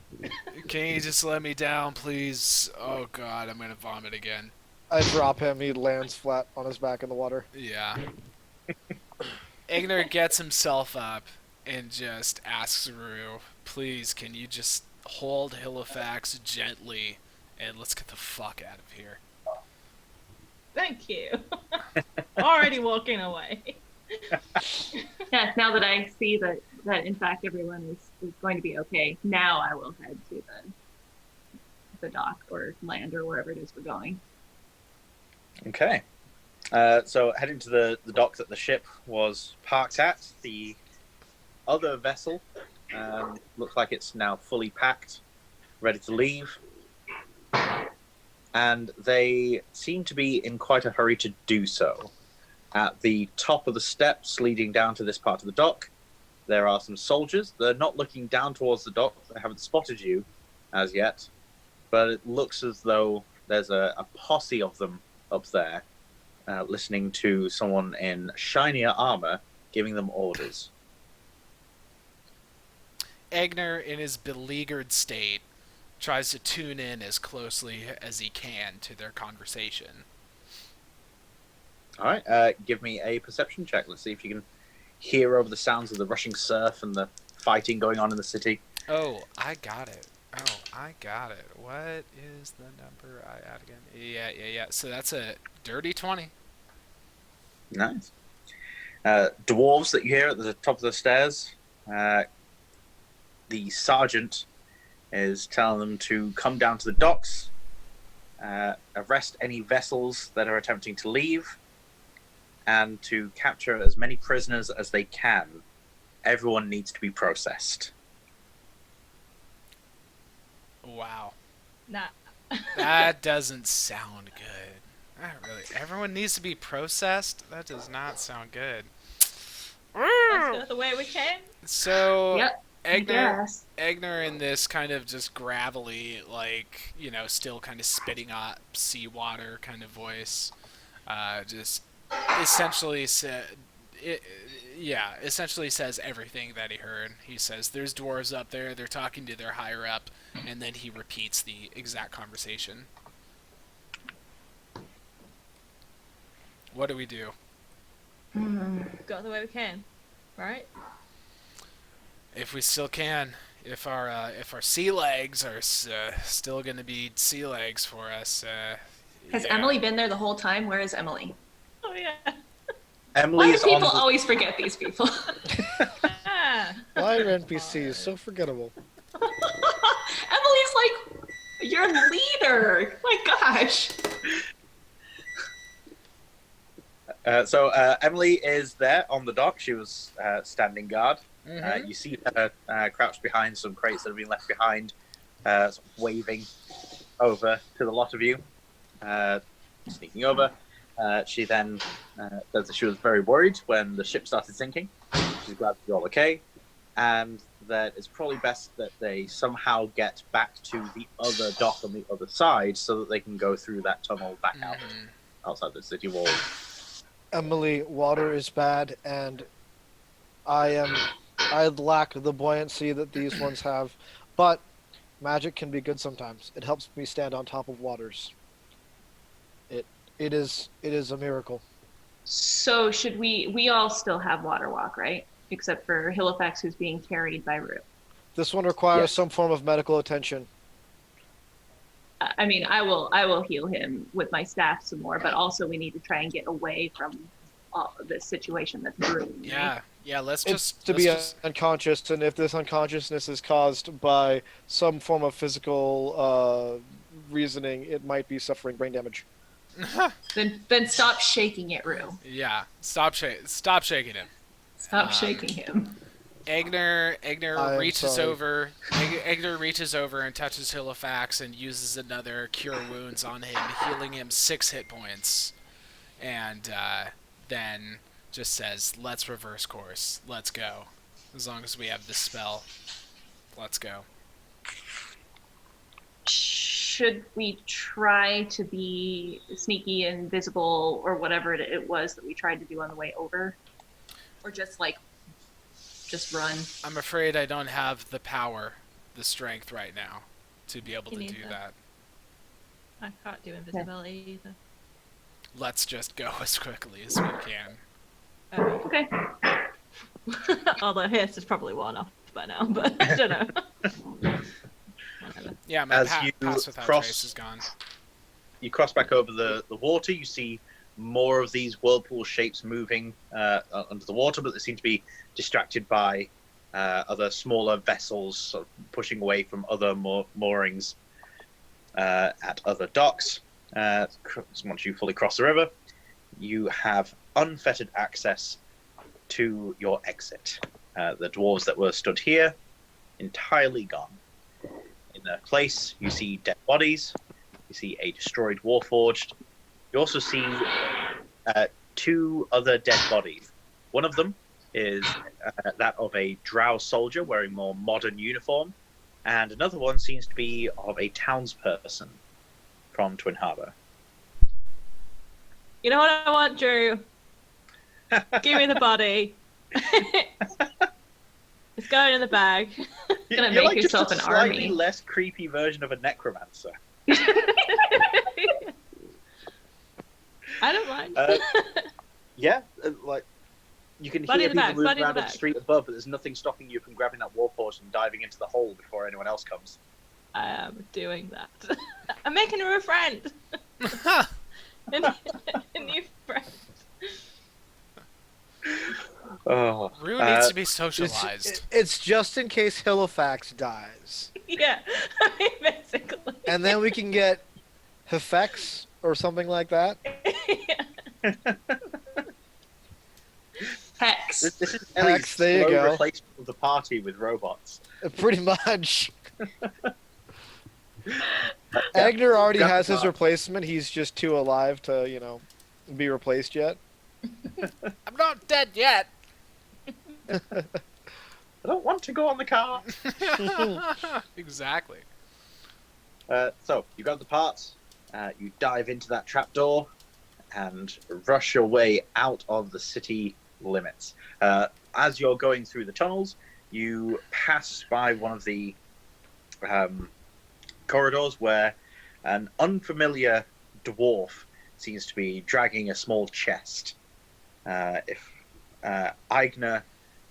Can you just let me down, please? Oh god, I'm gonna vomit again. I drop him. He lands flat on his back in the water. Yeah. Ignar gets himself up and just asks Rue, please, can you just hold Hillfax gently and let's get the fuck out of here. Thank you. Already walking away. Yes, now that I see that in fact everyone is going to be okay, now I will head to the dock or land or wherever it is we're going. Okay. So heading to the dock that the ship was parked at, the other vessel. Looks like it's now fully packed, ready to leave. And they seem to be in quite a hurry to do so. At the top of the steps leading down to this part of the dock, there are some soldiers. They're not looking down towards the dock. They haven't spotted you as yet. But it looks as though there's a posse of them up there, listening to someone in shinier armor giving them orders. Egner, in his beleaguered state, tries to tune in as closely as he can to their conversation. All right, give me a perception check. Let's see if you can hear over the sounds of the rushing surf and the fighting going on in the city. Oh, I got it. What is the number I add again? Yeah. So that's a dirty 20. Nice. Dwarves that you hear at the top of the stairs. The sergeant is telling them to come down to the docks, arrest any vessels that are attempting to leave, and to capture as many prisoners as they can. Everyone needs to be processed. Wow. Nah. That doesn't sound good. Not really. Everyone needs to be processed? That does not sound good. Let's go the way we can. So, Yep. Yes. Egner in this kind of just gravelly, like, still kind of spitting up seawater kind of voice, just essentially essentially says everything that he heard. He says, there's dwarves up there, they're talking to their higher up, and then he repeats the exact conversation. What do we do? Go the way we can, right? If we still can, if our sea legs are still going to be sea legs for us. Has yeah. Emily been there the whole time? Where is Emily? Oh yeah. Emily Why do is on people the... always forget these people? Ah. Why are NPCs so forgettable? Emily's like your leader. My gosh. So Emily is there on the dock. She was standing guard. Mm-hmm. You see her crouched behind some crates that have been left behind, sort of waving over to the lot of you, sneaking over. She then says that she was very worried when the ship started sinking. She's glad you're all okay, and that it's probably best that they somehow get back to the other dock on the other side so that they can go through that tunnel back out outside the city wall. Emily, water is bad, and I lack the buoyancy that these ones have, but magic can be good sometimes. It helps me stand on top of waters. It is a miracle. So should we all still have water walk, right? Except for Halifax, who's being carried by Rue. This one requires Yes. some form of medical attention. I mean, I will heal him with my staff some more, but also we need to try and get away from all this situation that's brewing. Yeah, let's It's just... to let's be just- unconscious, and if this unconsciousness is caused by some form of physical reasoning, it might be suffering brain damage. Then stop shaking it, Rue. Yeah, stop shaking him. Stop shaking him. Egner I'm reaches sorry. over. Egner reaches over and touches Halifax and uses another cure wounds on him, healing him 6 hit points, and then just says, "Let's reverse course. Let's go. As long as we have this spell, let's go." Should we try to be sneaky and visible, or whatever it was that we tried to do on the way over, or just run? I'm afraid I don't have the power, the strength right now, to be able You to need do that. that. I can't do invisibility either. Let's just go as quickly as we can. Oh, Okay. although his is probably worn off by now, but I don't know. Whatever. Yeah, my As you pass without cross- trace is gone. You cross back over the water. You see more of these whirlpool shapes moving under the water, but they seem to be distracted by other smaller vessels sort of pushing away from other moorings at other docks. Once you fully cross the river, you have unfettered access to your exit. The dwarves that were stood here, entirely gone. In their place, you see dead bodies. You see a destroyed warforged. You also see 2 other dead bodies. One of them is that of a drow soldier wearing more modern uniform, and another one seems to be of a townsperson from Twin Harbor. You know what I want, Drew? Give me the body. It's going in the bag. Gonna You're make like yourself just a an slightly army. less creepy version of a necromancer. I don't mind. Yeah, like you can Body hear in the people bag, moving body in around the on the bag. street above, but there's nothing stopping you from grabbing that warforged and diving into the hole before anyone else comes. I am doing that. I'm making her a friend. A new friend. Oh, Rue needs to be socialized. It's just in case Halifax dies. Yeah, basically. And then we can get Hefex or something like that. Hex. This is Hex, Ellie's there you slow go. replacement of the party with robots. Pretty much. Agner already Grab has the his box. replacement. He's just too alive to, be replaced yet. I'm not dead yet. I don't want to go on the car. Exactly. So you grab the parts, you dive into that trapdoor, and rush your way out of the city limits. As you're going through the tunnels, you pass by one of the corridors where an unfamiliar dwarf seems to be dragging a small chest. If Aigner,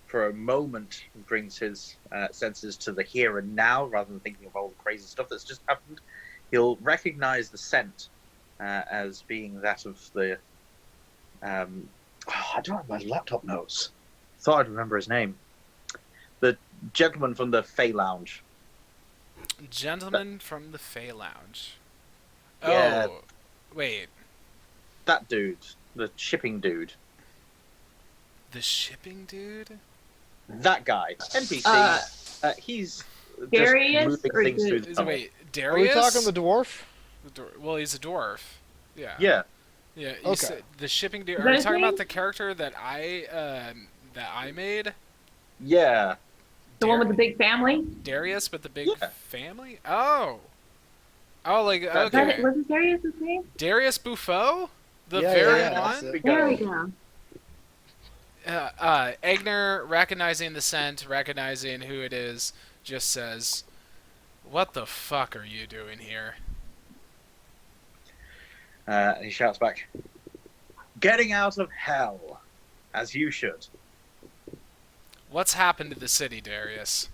for a moment, brings his senses to the here and now, rather than thinking of all the crazy stuff that's just happened, he'll recognize the scent as being that of the... I don't have my laptop notes. Thought I'd remember his name. The gentleman from the Fey Lounge. Gentleman from the Fey Lounge. Yeah. Oh, wait. That dude. The shipping dude. The shipping dude? That guy. NPC. He's just Darius moving or things through the Is, tunnel. wait, Are we Darius? talking the dwarf? Well, he's a dwarf. Yeah. Yeah. Yeah. You Okay. said the shipping dude. Is Are that you his talking about name? the character that I made? Yeah. The one with the big family? Darius with the big Yeah. family? Oh. Oh, like, That- Was that okay. it? Was it Darius' name? Darius Buffo? The Yeah, very yeah, that's one? it. There we go. Agner, recognizing the scent, recognizing who it is, just says, "What the fuck are you doing here?" He shouts back, "Getting out of hell, as you should." What's happened to the city, Darius?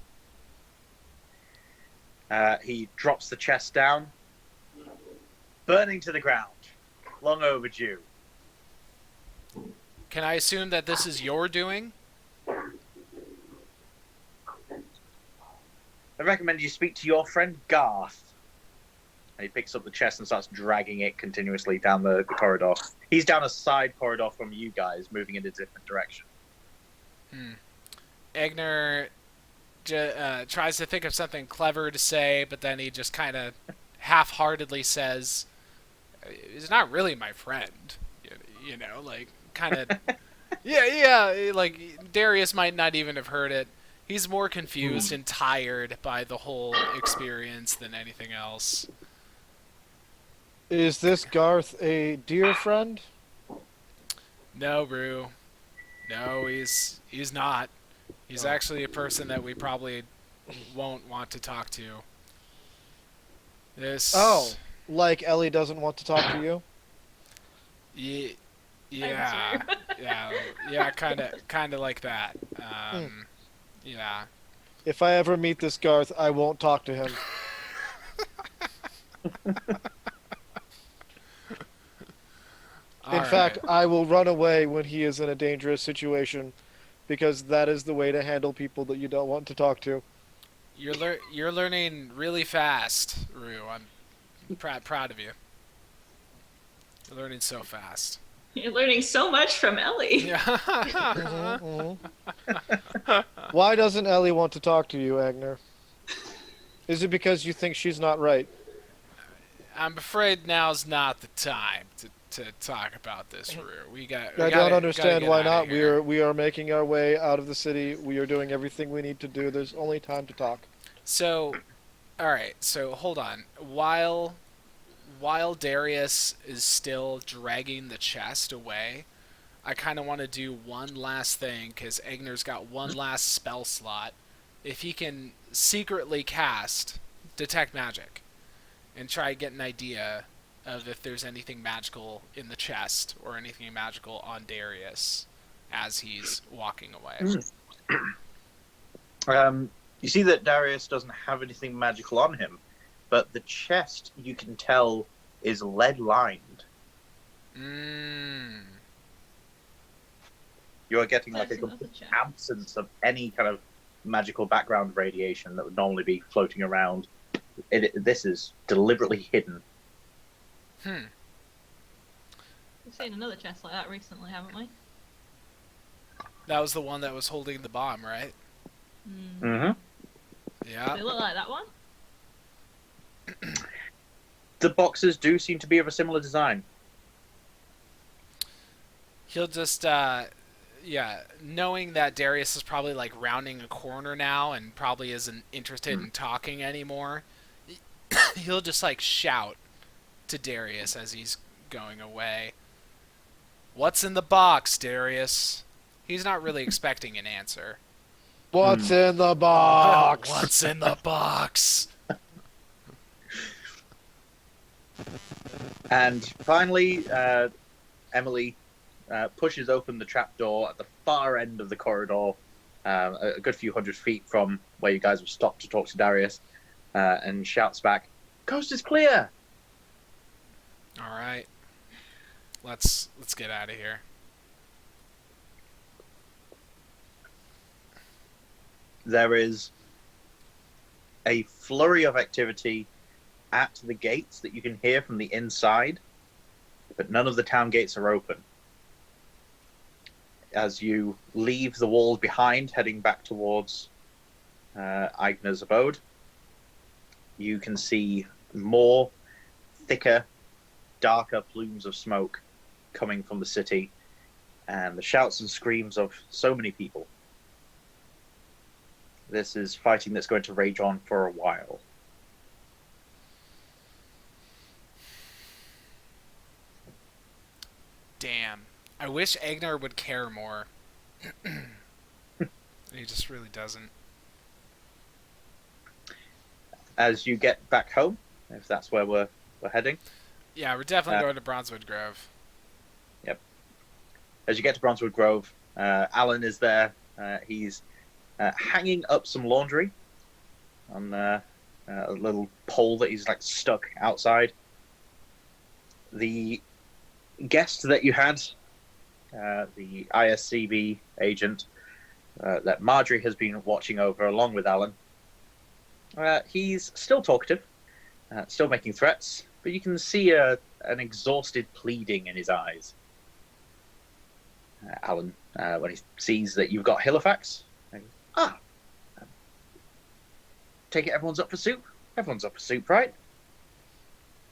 He drops the chest down. Burning to the ground. Long overdue. Can I assume that this is your doing? I recommend you speak to your friend Garth. And he picks up the chest and starts dragging it continuously down the corridor. He's down a side corridor from you guys, moving in a different direction. Agner tries to think of something clever to say, but then he just kind of half-heartedly says, "He's not really my friend." You know, like, kind of... yeah, like, Darius might not even have heard it. He's more confused and tired by the whole experience than anything else. Is this Garth a dear friend? No, Rue. No, he's not. He's actually a person that we probably won't want to talk to. This... Oh, like Ellie doesn't want to talk to you? Yeah, yeah, kind of like that. Yeah. If I ever meet this Garth, I won't talk to him. In fact, I will run away when he is in a dangerous situation, because that is the way to handle people that you don't want to talk to. you're learning really fast, Rue. I'm proud of you. You're learning so fast. You're learning so much from Ellie. Yeah. Mhm, mhm. Why doesn't Ellie want to talk to you, Agner? Is it because you think she's not right? I'm afraid now's not the time to talk about this, Rue. I don't We gotta understand get why out of not. here. We are making our way out of the city. We are doing everything we need to do. There's only time to talk. So, all right. So hold on. While Darius is still dragging the chest away, I kind of want to do one last thing because Egner's got one last spell slot. If he can secretly cast Detect Magic and try to get an idea of if there's anything magical in the chest or anything magical on Darius as he's walking away. You see that Darius doesn't have anything magical on him, but the chest, you can tell, is lead lined. You are getting like a complete absence of any kind of magical background radiation that would normally be floating around. This is deliberately hidden. We've seen another chest like that recently, haven't we? That was the one that was holding the bomb, right? Mm-hmm. Yeah. Does it look like that one? The boxes do seem to be of a similar design. He'll just, knowing that Darius is probably like rounding a corner now and probably isn't interested in talking anymore, he'll just like shout to Darius as he's going away. What's in the box, Darius? He's not really expecting an answer. What's in the box? What's in the box? And finally, Emily pushes open the trapdoor at the far end of the corridor, a good few hundred feet from where you guys have stopped to talk to Darius, and shouts back, "Coast is clear!" All right. Let's get out of here. There is a flurry of activity at the gates that you can hear from the inside, but none of the town gates are open. As you leave the walls behind, heading back towards Aigner's abode, you can see more thicker, darker plumes of smoke coming from the city, and the shouts and screams of so many people. This is fighting that's going to rage on for a while. Damn. I wish Agner would care more. He just really doesn't. As you get back home, if that's where we're heading. Yeah, we're definitely going to Bronzewood Grove. Yep. As you get to Bronzewood Grove, Alan is there. He's hanging up some laundry on a little pole that he's like stuck outside. The guest that you had, the ISCB agent that Marjorie has been watching over along with Alan, he's still talkative, still making threats, but you can see an exhausted pleading in his eyes. Alan, when he sees that you've got Halifax, take it everyone's up for soup? Everyone's up for soup, right?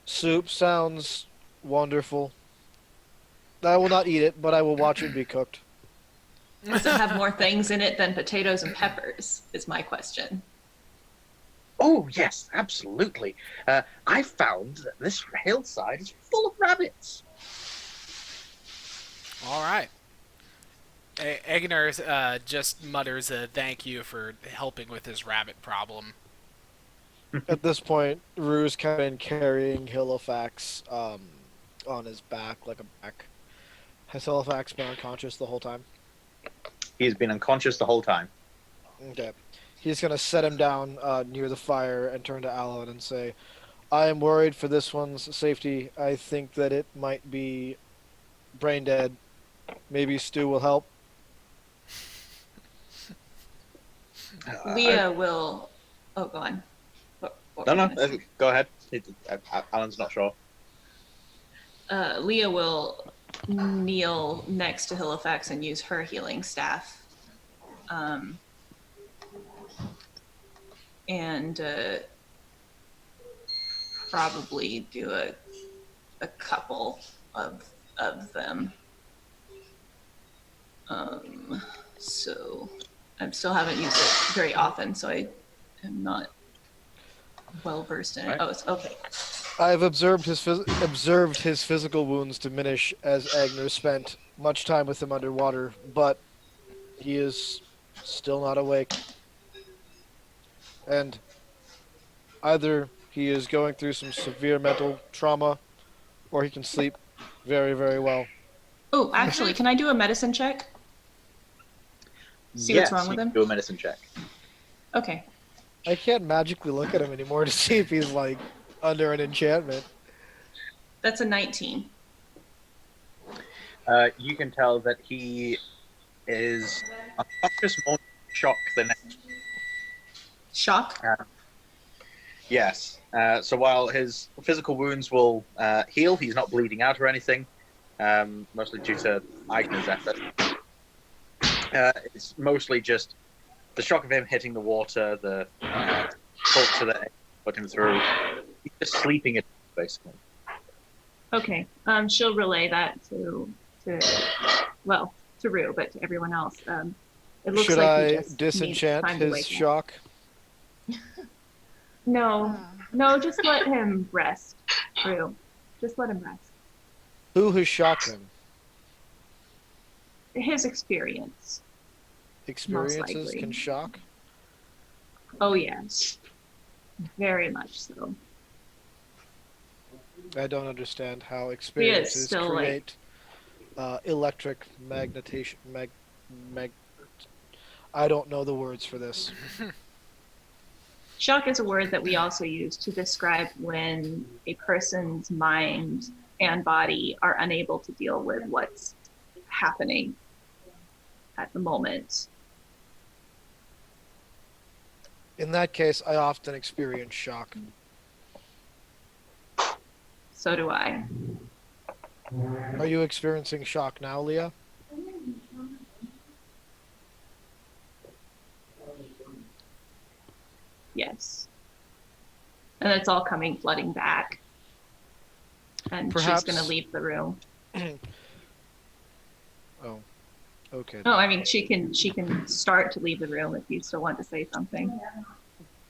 Soup sounds wonderful. I will not eat it, but I will watch it be cooked. Does it have more things in it than potatoes and peppers, is my question. Oh, yes, absolutely. I found that this hillside is full of rabbits. All right. Agner just mutters a thank you for helping with his rabbit problem. At this point, Rue's kind of been carrying Halifax on his back, like a back. Has Halifax been unconscious the whole time? He's been unconscious the whole time. Okay. He's going to set him down near the fire and turn to Alan and say, I am worried for this one's safety. I think that it might be brain dead. Maybe Stu will help. Leah will... Oh, go on. What No, were you gonna say? go ahead. Alan's not sure. Leah will kneel next to Halifax and use her healing staff. And probably do a couple of them. So I still haven't used it very often, so I am not well versed in it. Right. Oh, it's okay. I've observed his physical wounds diminish as Agner spent much time with him underwater, but he is still not awake. And either he is going through some severe mental trauma, or he can sleep very, very well. Oh, actually, can I do a medicine check? See Yes, what's wrong you with can him? do a medicine check. Okay. I can't magically look at him anymore to see if he's like under an enchantment. That's a 19. You can tell that he is unconscious, more shock than Shock? yes. So while his physical wounds will heal, he's not bleeding out or anything, mostly due to Agner's effort. It's mostly just the shock of him hitting the water, the torture that put him through. He's just sleeping it, basically. Okay. She'll relay that to Rue, but to everyone else. It looks Should like I he just disenchant needs time to his wake up. shock? No, just let him rest, Rue. Just let him rest. Who has shocked him? His experience. Experiences likely. can shock? Oh, yes. Very much so. I don't understand how experiences still, create electric magnetation. I don't know the words for this. Shock is a word that we also use to describe when a person's mind and body are unable to deal with what's happening at the moment. In that case, I often experience shock. So do I. Are you experiencing shock now, Leah? Yes. And it's all coming flooding back. And Perhaps- she's going to leave the room. Oh, okay. Oh, I mean, she can start to leave the room if you still want to say something.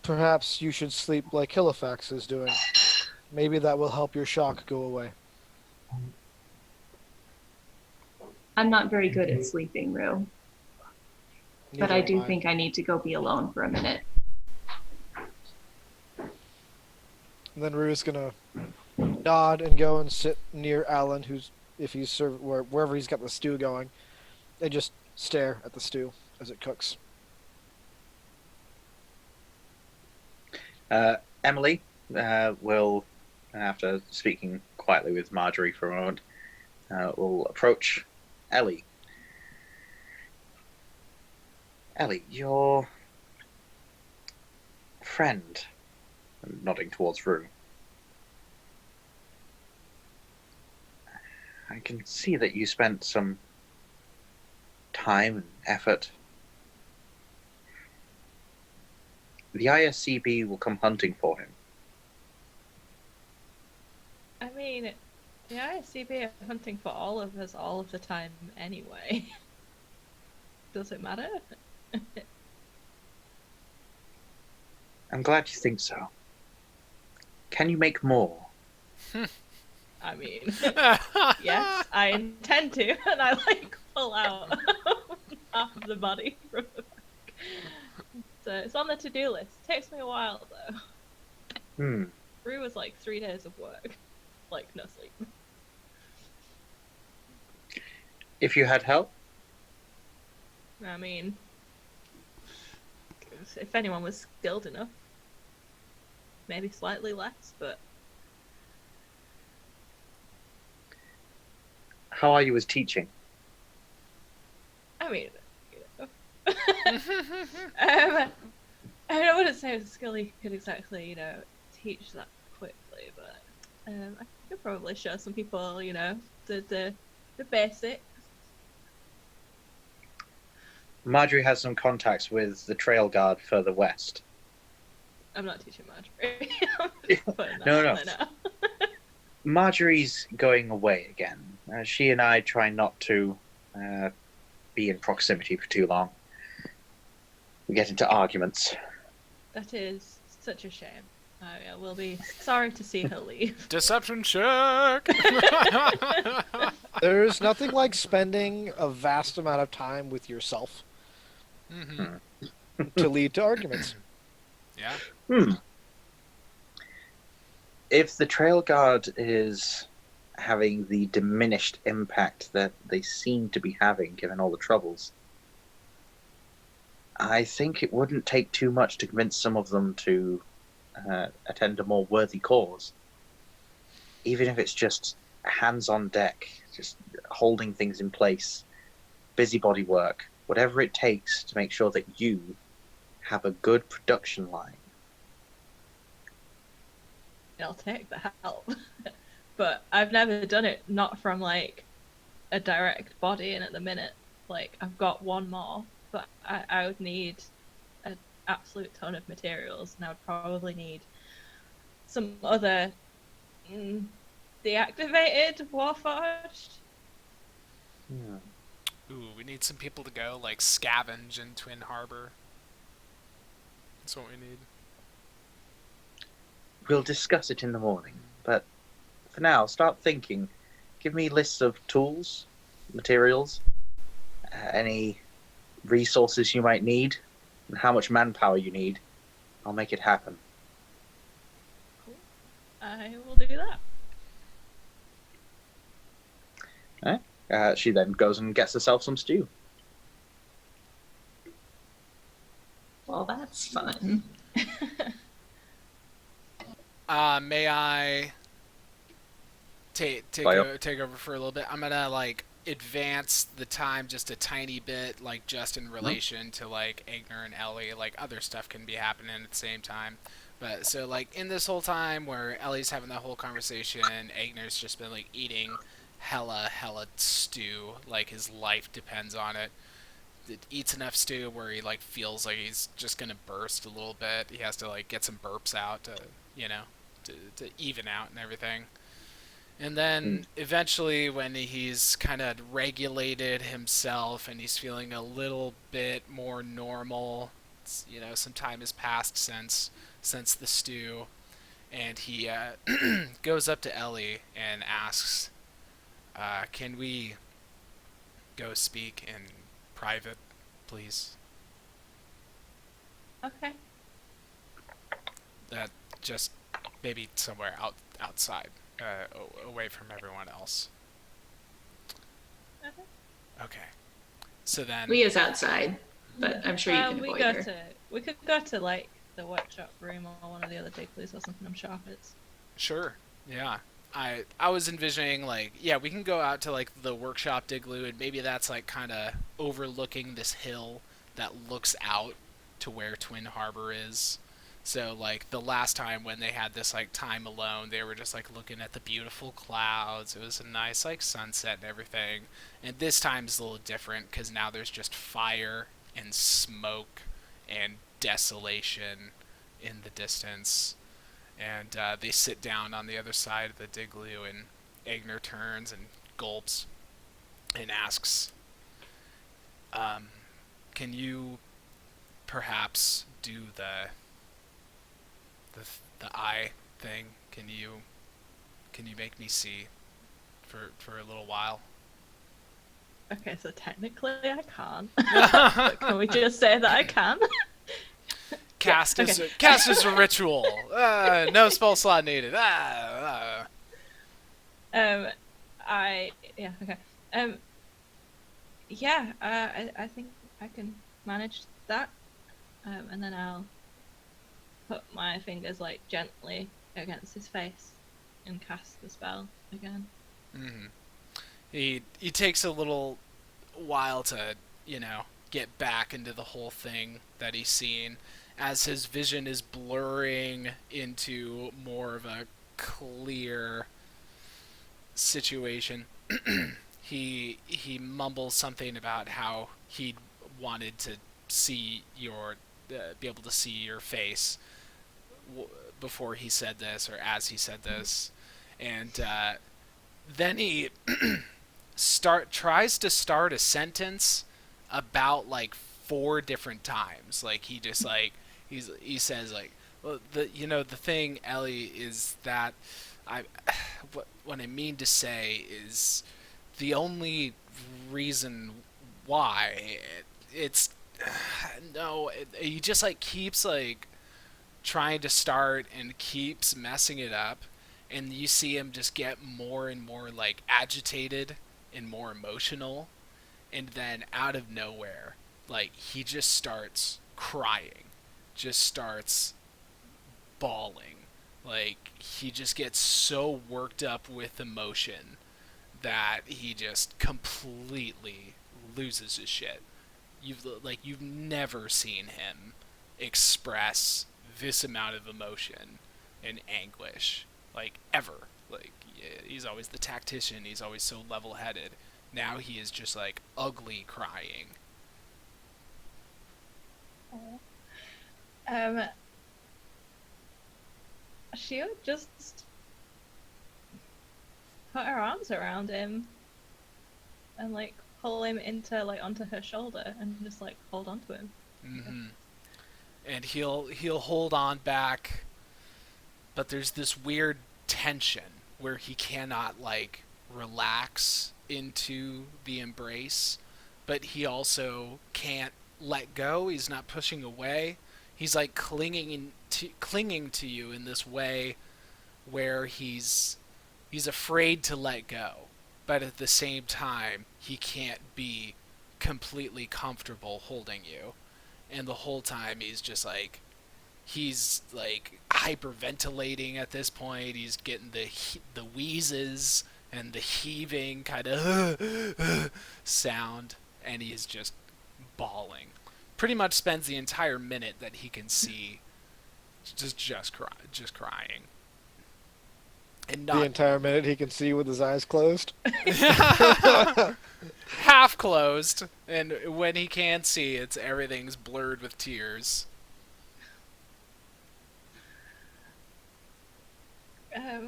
Perhaps you should sleep like Halifax is doing. Maybe that will help your shock go away. I'm not very good at sleeping, Rue, but Neither I am do think I need to go be alone for a minute. And then Rue's gonna nod and go and sit near Alan, if he's wherever he's got the stew going, and just stare at the stew as it cooks. Emily will, after speaking quietly with Marjorie for a moment, will approach Ellie. Ellie, your friend, nodding towards Rue. I can see that you spent some time and effort. The ISCB will come hunting for him. I mean, the ISCB are hunting for all of us all of the time anyway. Does it matter? I'm glad you think so. Can you make more? I mean, yes, I intend to, and I pull out half of the body from the back. So it's on the to-do list. Takes me a while though. Rue was 3 days of work, no sleep. If you had help? I mean, if anyone was skilled enough, maybe slightly less, but How are you as teaching? I mean, I wouldn't say I was a skill you could exactly, teach that quickly, but I could probably show some people, the The basics. Marjorie has some contacts with the trail guard further west. I'm not teaching Marjorie. I'm just putting that No, out no. there now. Marjorie's going away again. She and I try not to be in proximity for too long. We get into arguments. That is such a shame. I will be sorry to see her leave. Deception check. There's nothing like spending a vast amount of time with yourself Mm-hmm. to lead to arguments. Yeah. If the trail guard is having the diminished impact that they seem to be having, given all the troubles, I think it wouldn't take too much to convince some of them to attend a more worthy cause. Even if it's just hands on deck, just holding things in place, busybody work, whatever it takes to make sure that you have a good production line. I'll take the help. But I've never done it not from like a direct body, and at the minute, like I've got one more, but I would need an absolute ton of materials, and I would probably need some other deactivated warforged. Yeah. Ooh, we need some people to go like scavenge in Twin Harbor. That's what we need. We'll discuss it in the morning, but for now, start thinking. Give me lists of tools, materials, any resources you might need, and how much manpower you need. I'll make it happen. Cool. I will do that. She then goes and gets herself some stew. Well, that's fun. May I take over for a little bit? I'm gonna like advance the time just a tiny bit, like just in relation to like Agner and Ellie. Like other stuff can be happening at the same time. But so like in this whole time where Ellie's having that whole conversation, Agner's just been like eating hella stew, like his life depends on it. It eats enough stew where he like feels like he's just gonna burst a little bit. He has to like get some burps out to, you know, to even out and everything. And then eventually when he's kind of regulated himself and he's feeling a little bit more normal, you know, some time has passed since the stew, and he goes up to Ellie and asks, can we go speak in private, please? Okay. That just maybe somewhere outside, away from everyone else. Okay. Okay. So then Leah's outside, but I'm sure you can avoid her. We could go to like the workshop room or one of the other digglies or something. I'm sure it's. Sure. Yeah. I was envisioning like, yeah, we can go out to like the workshop Digloo, and maybe that's like kind of overlooking this hill that looks out to where Twin Harbor is. So like the last time when they had this like time alone, they were just like looking at the beautiful clouds. It was a nice like sunset and everything. And this time is a little different because now there's just fire and smoke and desolation in the distance. And they sit down on the other side of the Digloo, and Agner turns and gulps and asks, can you perhaps do the eye thing? Can you make me see for a little while? Okay, so technically I can't. But can we just say that I can? Cast Yeah, is a ritual. No spell slot needed. Okay. I think I can manage that. And then I'll put my fingers like gently against his face and cast the spell again. Mm-hmm. He takes a little while to, you know, get back into the whole thing that he's seen, as his vision is blurring into more of a clear situation. he mumbles something about how he wanted to see your be able to see your face before he said this or as he said this, and then he tries to start a sentence about like four different times. Like he just like he says like, well, the thing, Ellie, is that I what I mean to say is the only reason why it's no, he just like keeps like trying to start and keeps messing it up, and you see him just get more and more like agitated and more emotional, and then out of nowhere, like he just starts crying, just starts bawling. Like he just gets so worked up with emotion that he just completely loses his shit. You've never seen him express this amount of emotion and anguish, like ever. Like he's always the tactician, he's always so level-headed. Now he is just like ugly crying. She would just put her arms around him and like pull him into like onto her shoulder and just like hold on to him. Mm-hmm. And he'll hold on back, but there's this weird tension where he cannot like relax into the embrace, but he also can't let go. He's not pushing away. He's like clinging to you in this way where he's afraid to let go, but at the same time he can't be completely comfortable holding you. And the whole time he's like hyperventilating at this point. He's getting the wheezes and the heaving kind of sound, and he's just bawling. Pretty much spends the entire minute that he can see just crying. And not The entire minute he can see with his eyes closed. half closed, and when he can see, everything's blurred with tears. I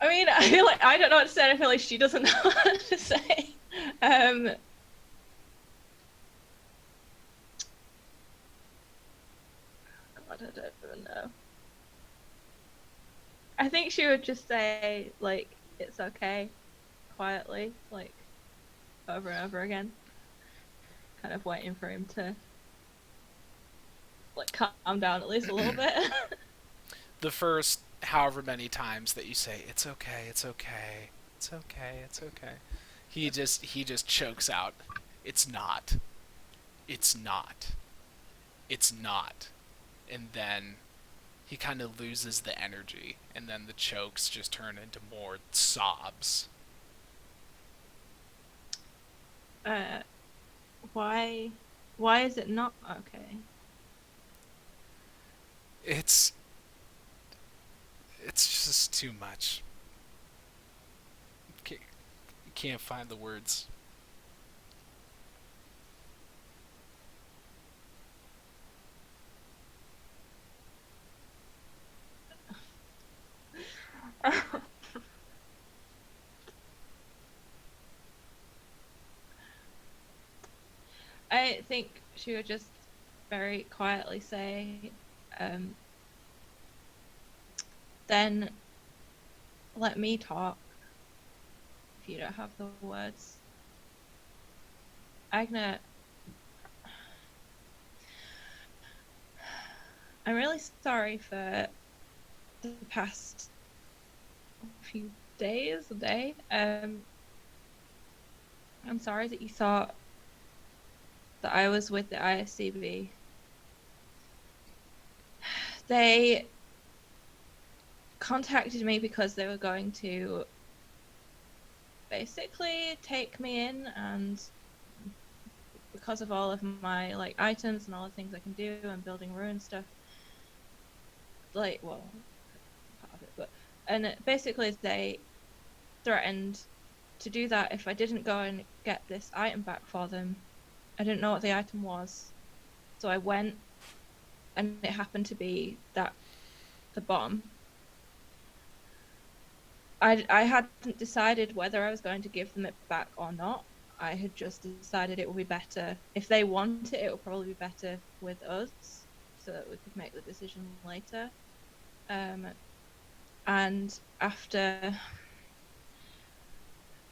mean, I feel like I don't know what to say. I feel like she doesn't know what to say. God, I don't even know. I think she would just say like, "It's okay," quietly, like over and over again, kind of waiting for him to like calm down at least a little bit. The first however many times that you say it's okay, it's okay, it's okay, it's okay, he just chokes out, it's not, it's not, it's not, and then he kind of loses the energy, and then the chokes just turn into more sobs. Why is it not okay? It's just too much. You can't find the words. I think she would just very quietly say, then let me talk if you don't have the words. Agna, I'm really sorry for the past few days, a day. I'm sorry that you thought that I was with the ISCB. They contacted me because they were going to basically take me in, and because of all of my like items and all the things I can do and building ruin stuff, like, well, part of it, and basically they threatened to do that if I didn't go and get this item back for them. I didn't know what the item was, so I went, and it happened to be the bomb. I hadn't decided whether I was going to give them it back or not. I had just decided it would be better if they want it. It would probably be better with us, so that we could make the decision later. And after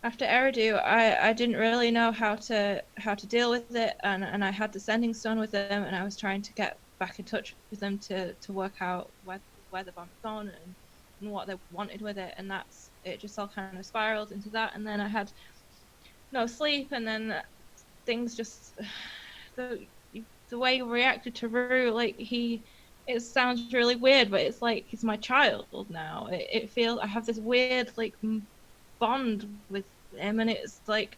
Eridu, I didn't really know how to deal with it, and I had the sending stone with them, and I was trying to get back in touch with them to work out where the bomb's gone and what they wanted with it, and it just all kind of spiraled into that. And then I had no sleep, and then things just the way you reacted to Rue, like it sounds really weird, but it's like he's my child now. It feels I have this weird like bond with him, and it's like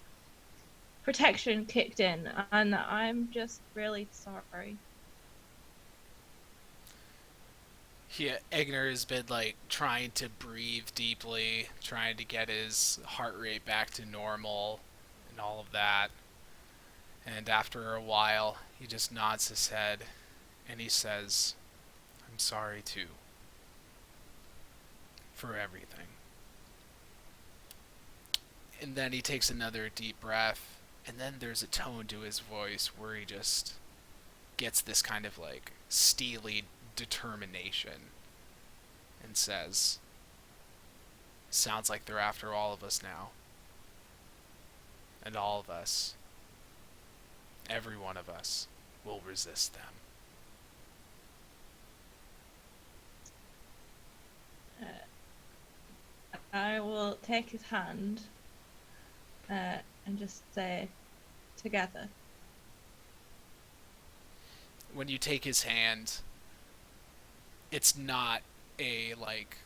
protection kicked in, and I'm just really sorry. Egner has been like trying to breathe deeply, trying to get his heart rate back to normal and all of that. And after a while, he just nods his head and he says, "I'm sorry too. For everything." And then he takes another deep breath, and then there's a tone to his voice where he just gets this kind of like steely determination and says, "Sounds like they're after all of us now. And all of us, every one of us, will resist them." I will take his hand and just say, "Together." When you take his hand, it's not a like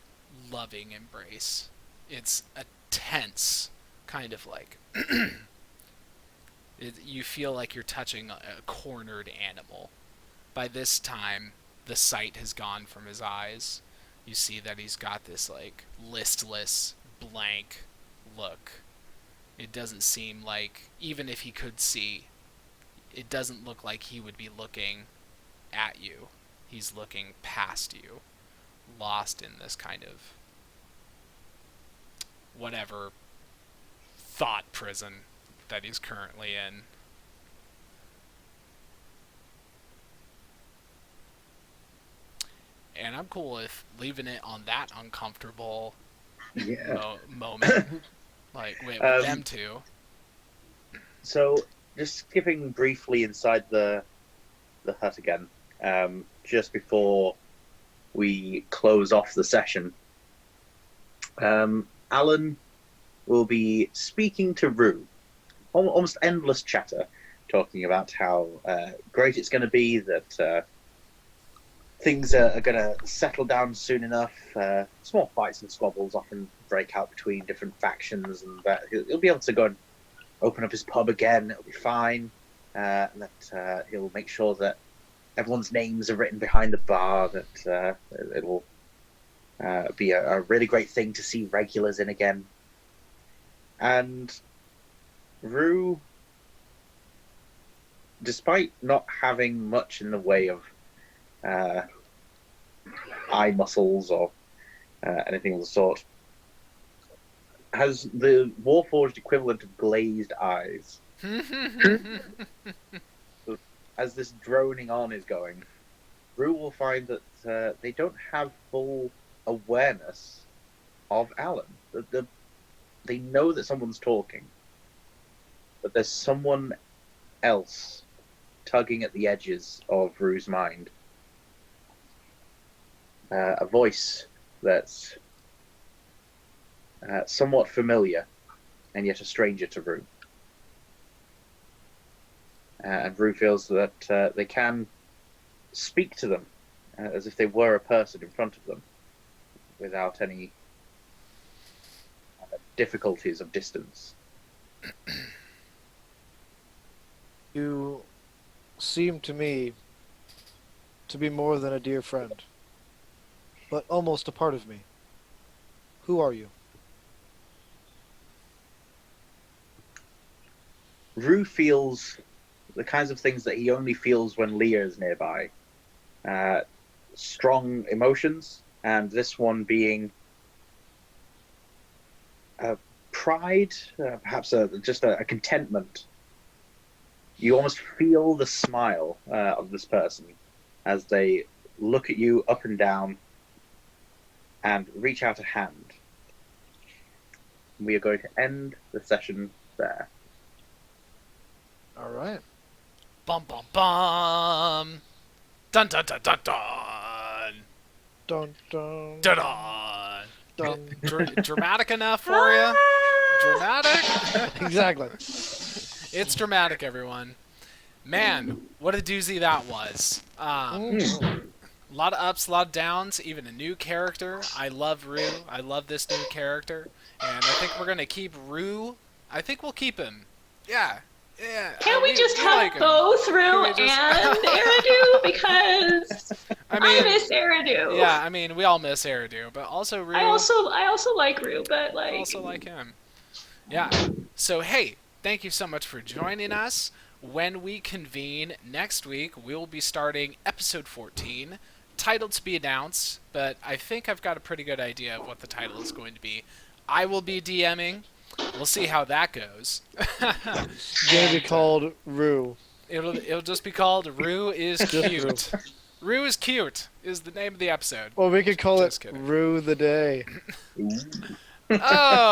loving embrace. It's a tense kind of like you feel like you're touching a cornered animal. By this time, the sight has gone from his eyes. You see that he's got this like listless, blank look. It doesn't seem like, even if he could see, it doesn't look like he would be looking at you. He's looking past you, lost in this kind of whatever thought prison that he's currently in. And I'm cool with leaving it on that uncomfortable moment. Like, with them two. So, just skipping briefly inside the hut again, just before we close off the session, Alan will be speaking to Rue. Almost endless chatter, talking about how great it's going to be, that things are going to settle down soon enough. Small fights and squabbles often break out between different factions, and that he'll be able to go and open up his pub again. It'll be fine. And that he'll make sure that everyone's names are written behind the bar, that it'll be a really great thing to see regulars in again. And Rue, despite not having much in the way of eye muscles or anything of the sort, has the Warforged equivalent of glazed eyes. As this droning on is going, Rue will find that they don't have full awareness of Alan. They know that someone's talking, but there's someone else tugging at the edges of Rue's mind. A voice that's somewhat familiar and yet a stranger to Rue. And Rue feels that they can speak to them as if they were a person in front of them without any difficulties of distance. You seem to me to be more than a dear friend, but almost a part of me. Who are you? Rue feels the kinds of things that he only feels when Leah is nearby. Strong emotions, and this one being pride, perhaps just a contentment. You almost feel the smile of this person as they look at you up and down and reach out a hand. We are going to end the session there. All right. Bum bum bum. Dun dun dun dun dun. Dun dun Dun dun. dun. Dramatic enough for you? Dramatic? Exactly. It's dramatic, everyone. Man, what a doozy that was. A lot of ups, a lot of downs, even a new character. I love Rue. I love this new character. And I think we're going to keep Rue. I think we'll keep him. Yeah. Yeah. Can we just have like him. both Rue Can we just- and Eridu? Because I miss Eridu. Yeah, I mean, we all miss Eridu, but also Rue. I also like Rue, but I like also like him. Yeah. So, hey, thank you so much for joining us. When we convene next week, we'll be starting episode 14, titled to be announced, but I think I've got a pretty good idea of what the title is going to be. I will be DMing. We'll see how that goes. It's gonna be called Rue. It'll just be called Rue is Just Cute. Rue is Cute is the name of the episode. Well, we could call Just it kidding. Rue the Day. Oh,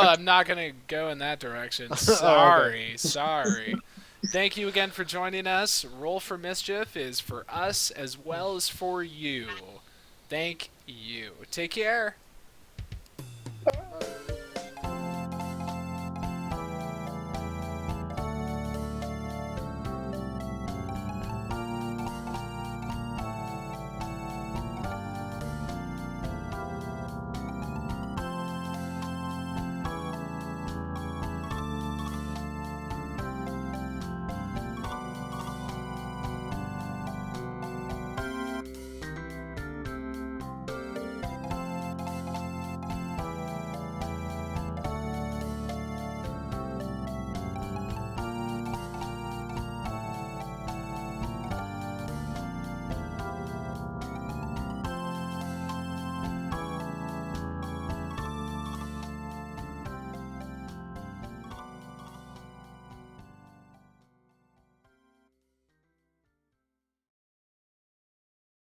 I'm not going to go in that direction. Sorry. Thank you again for joining us. Roll for Mischief is for us as well as for you. Thank you. Take care.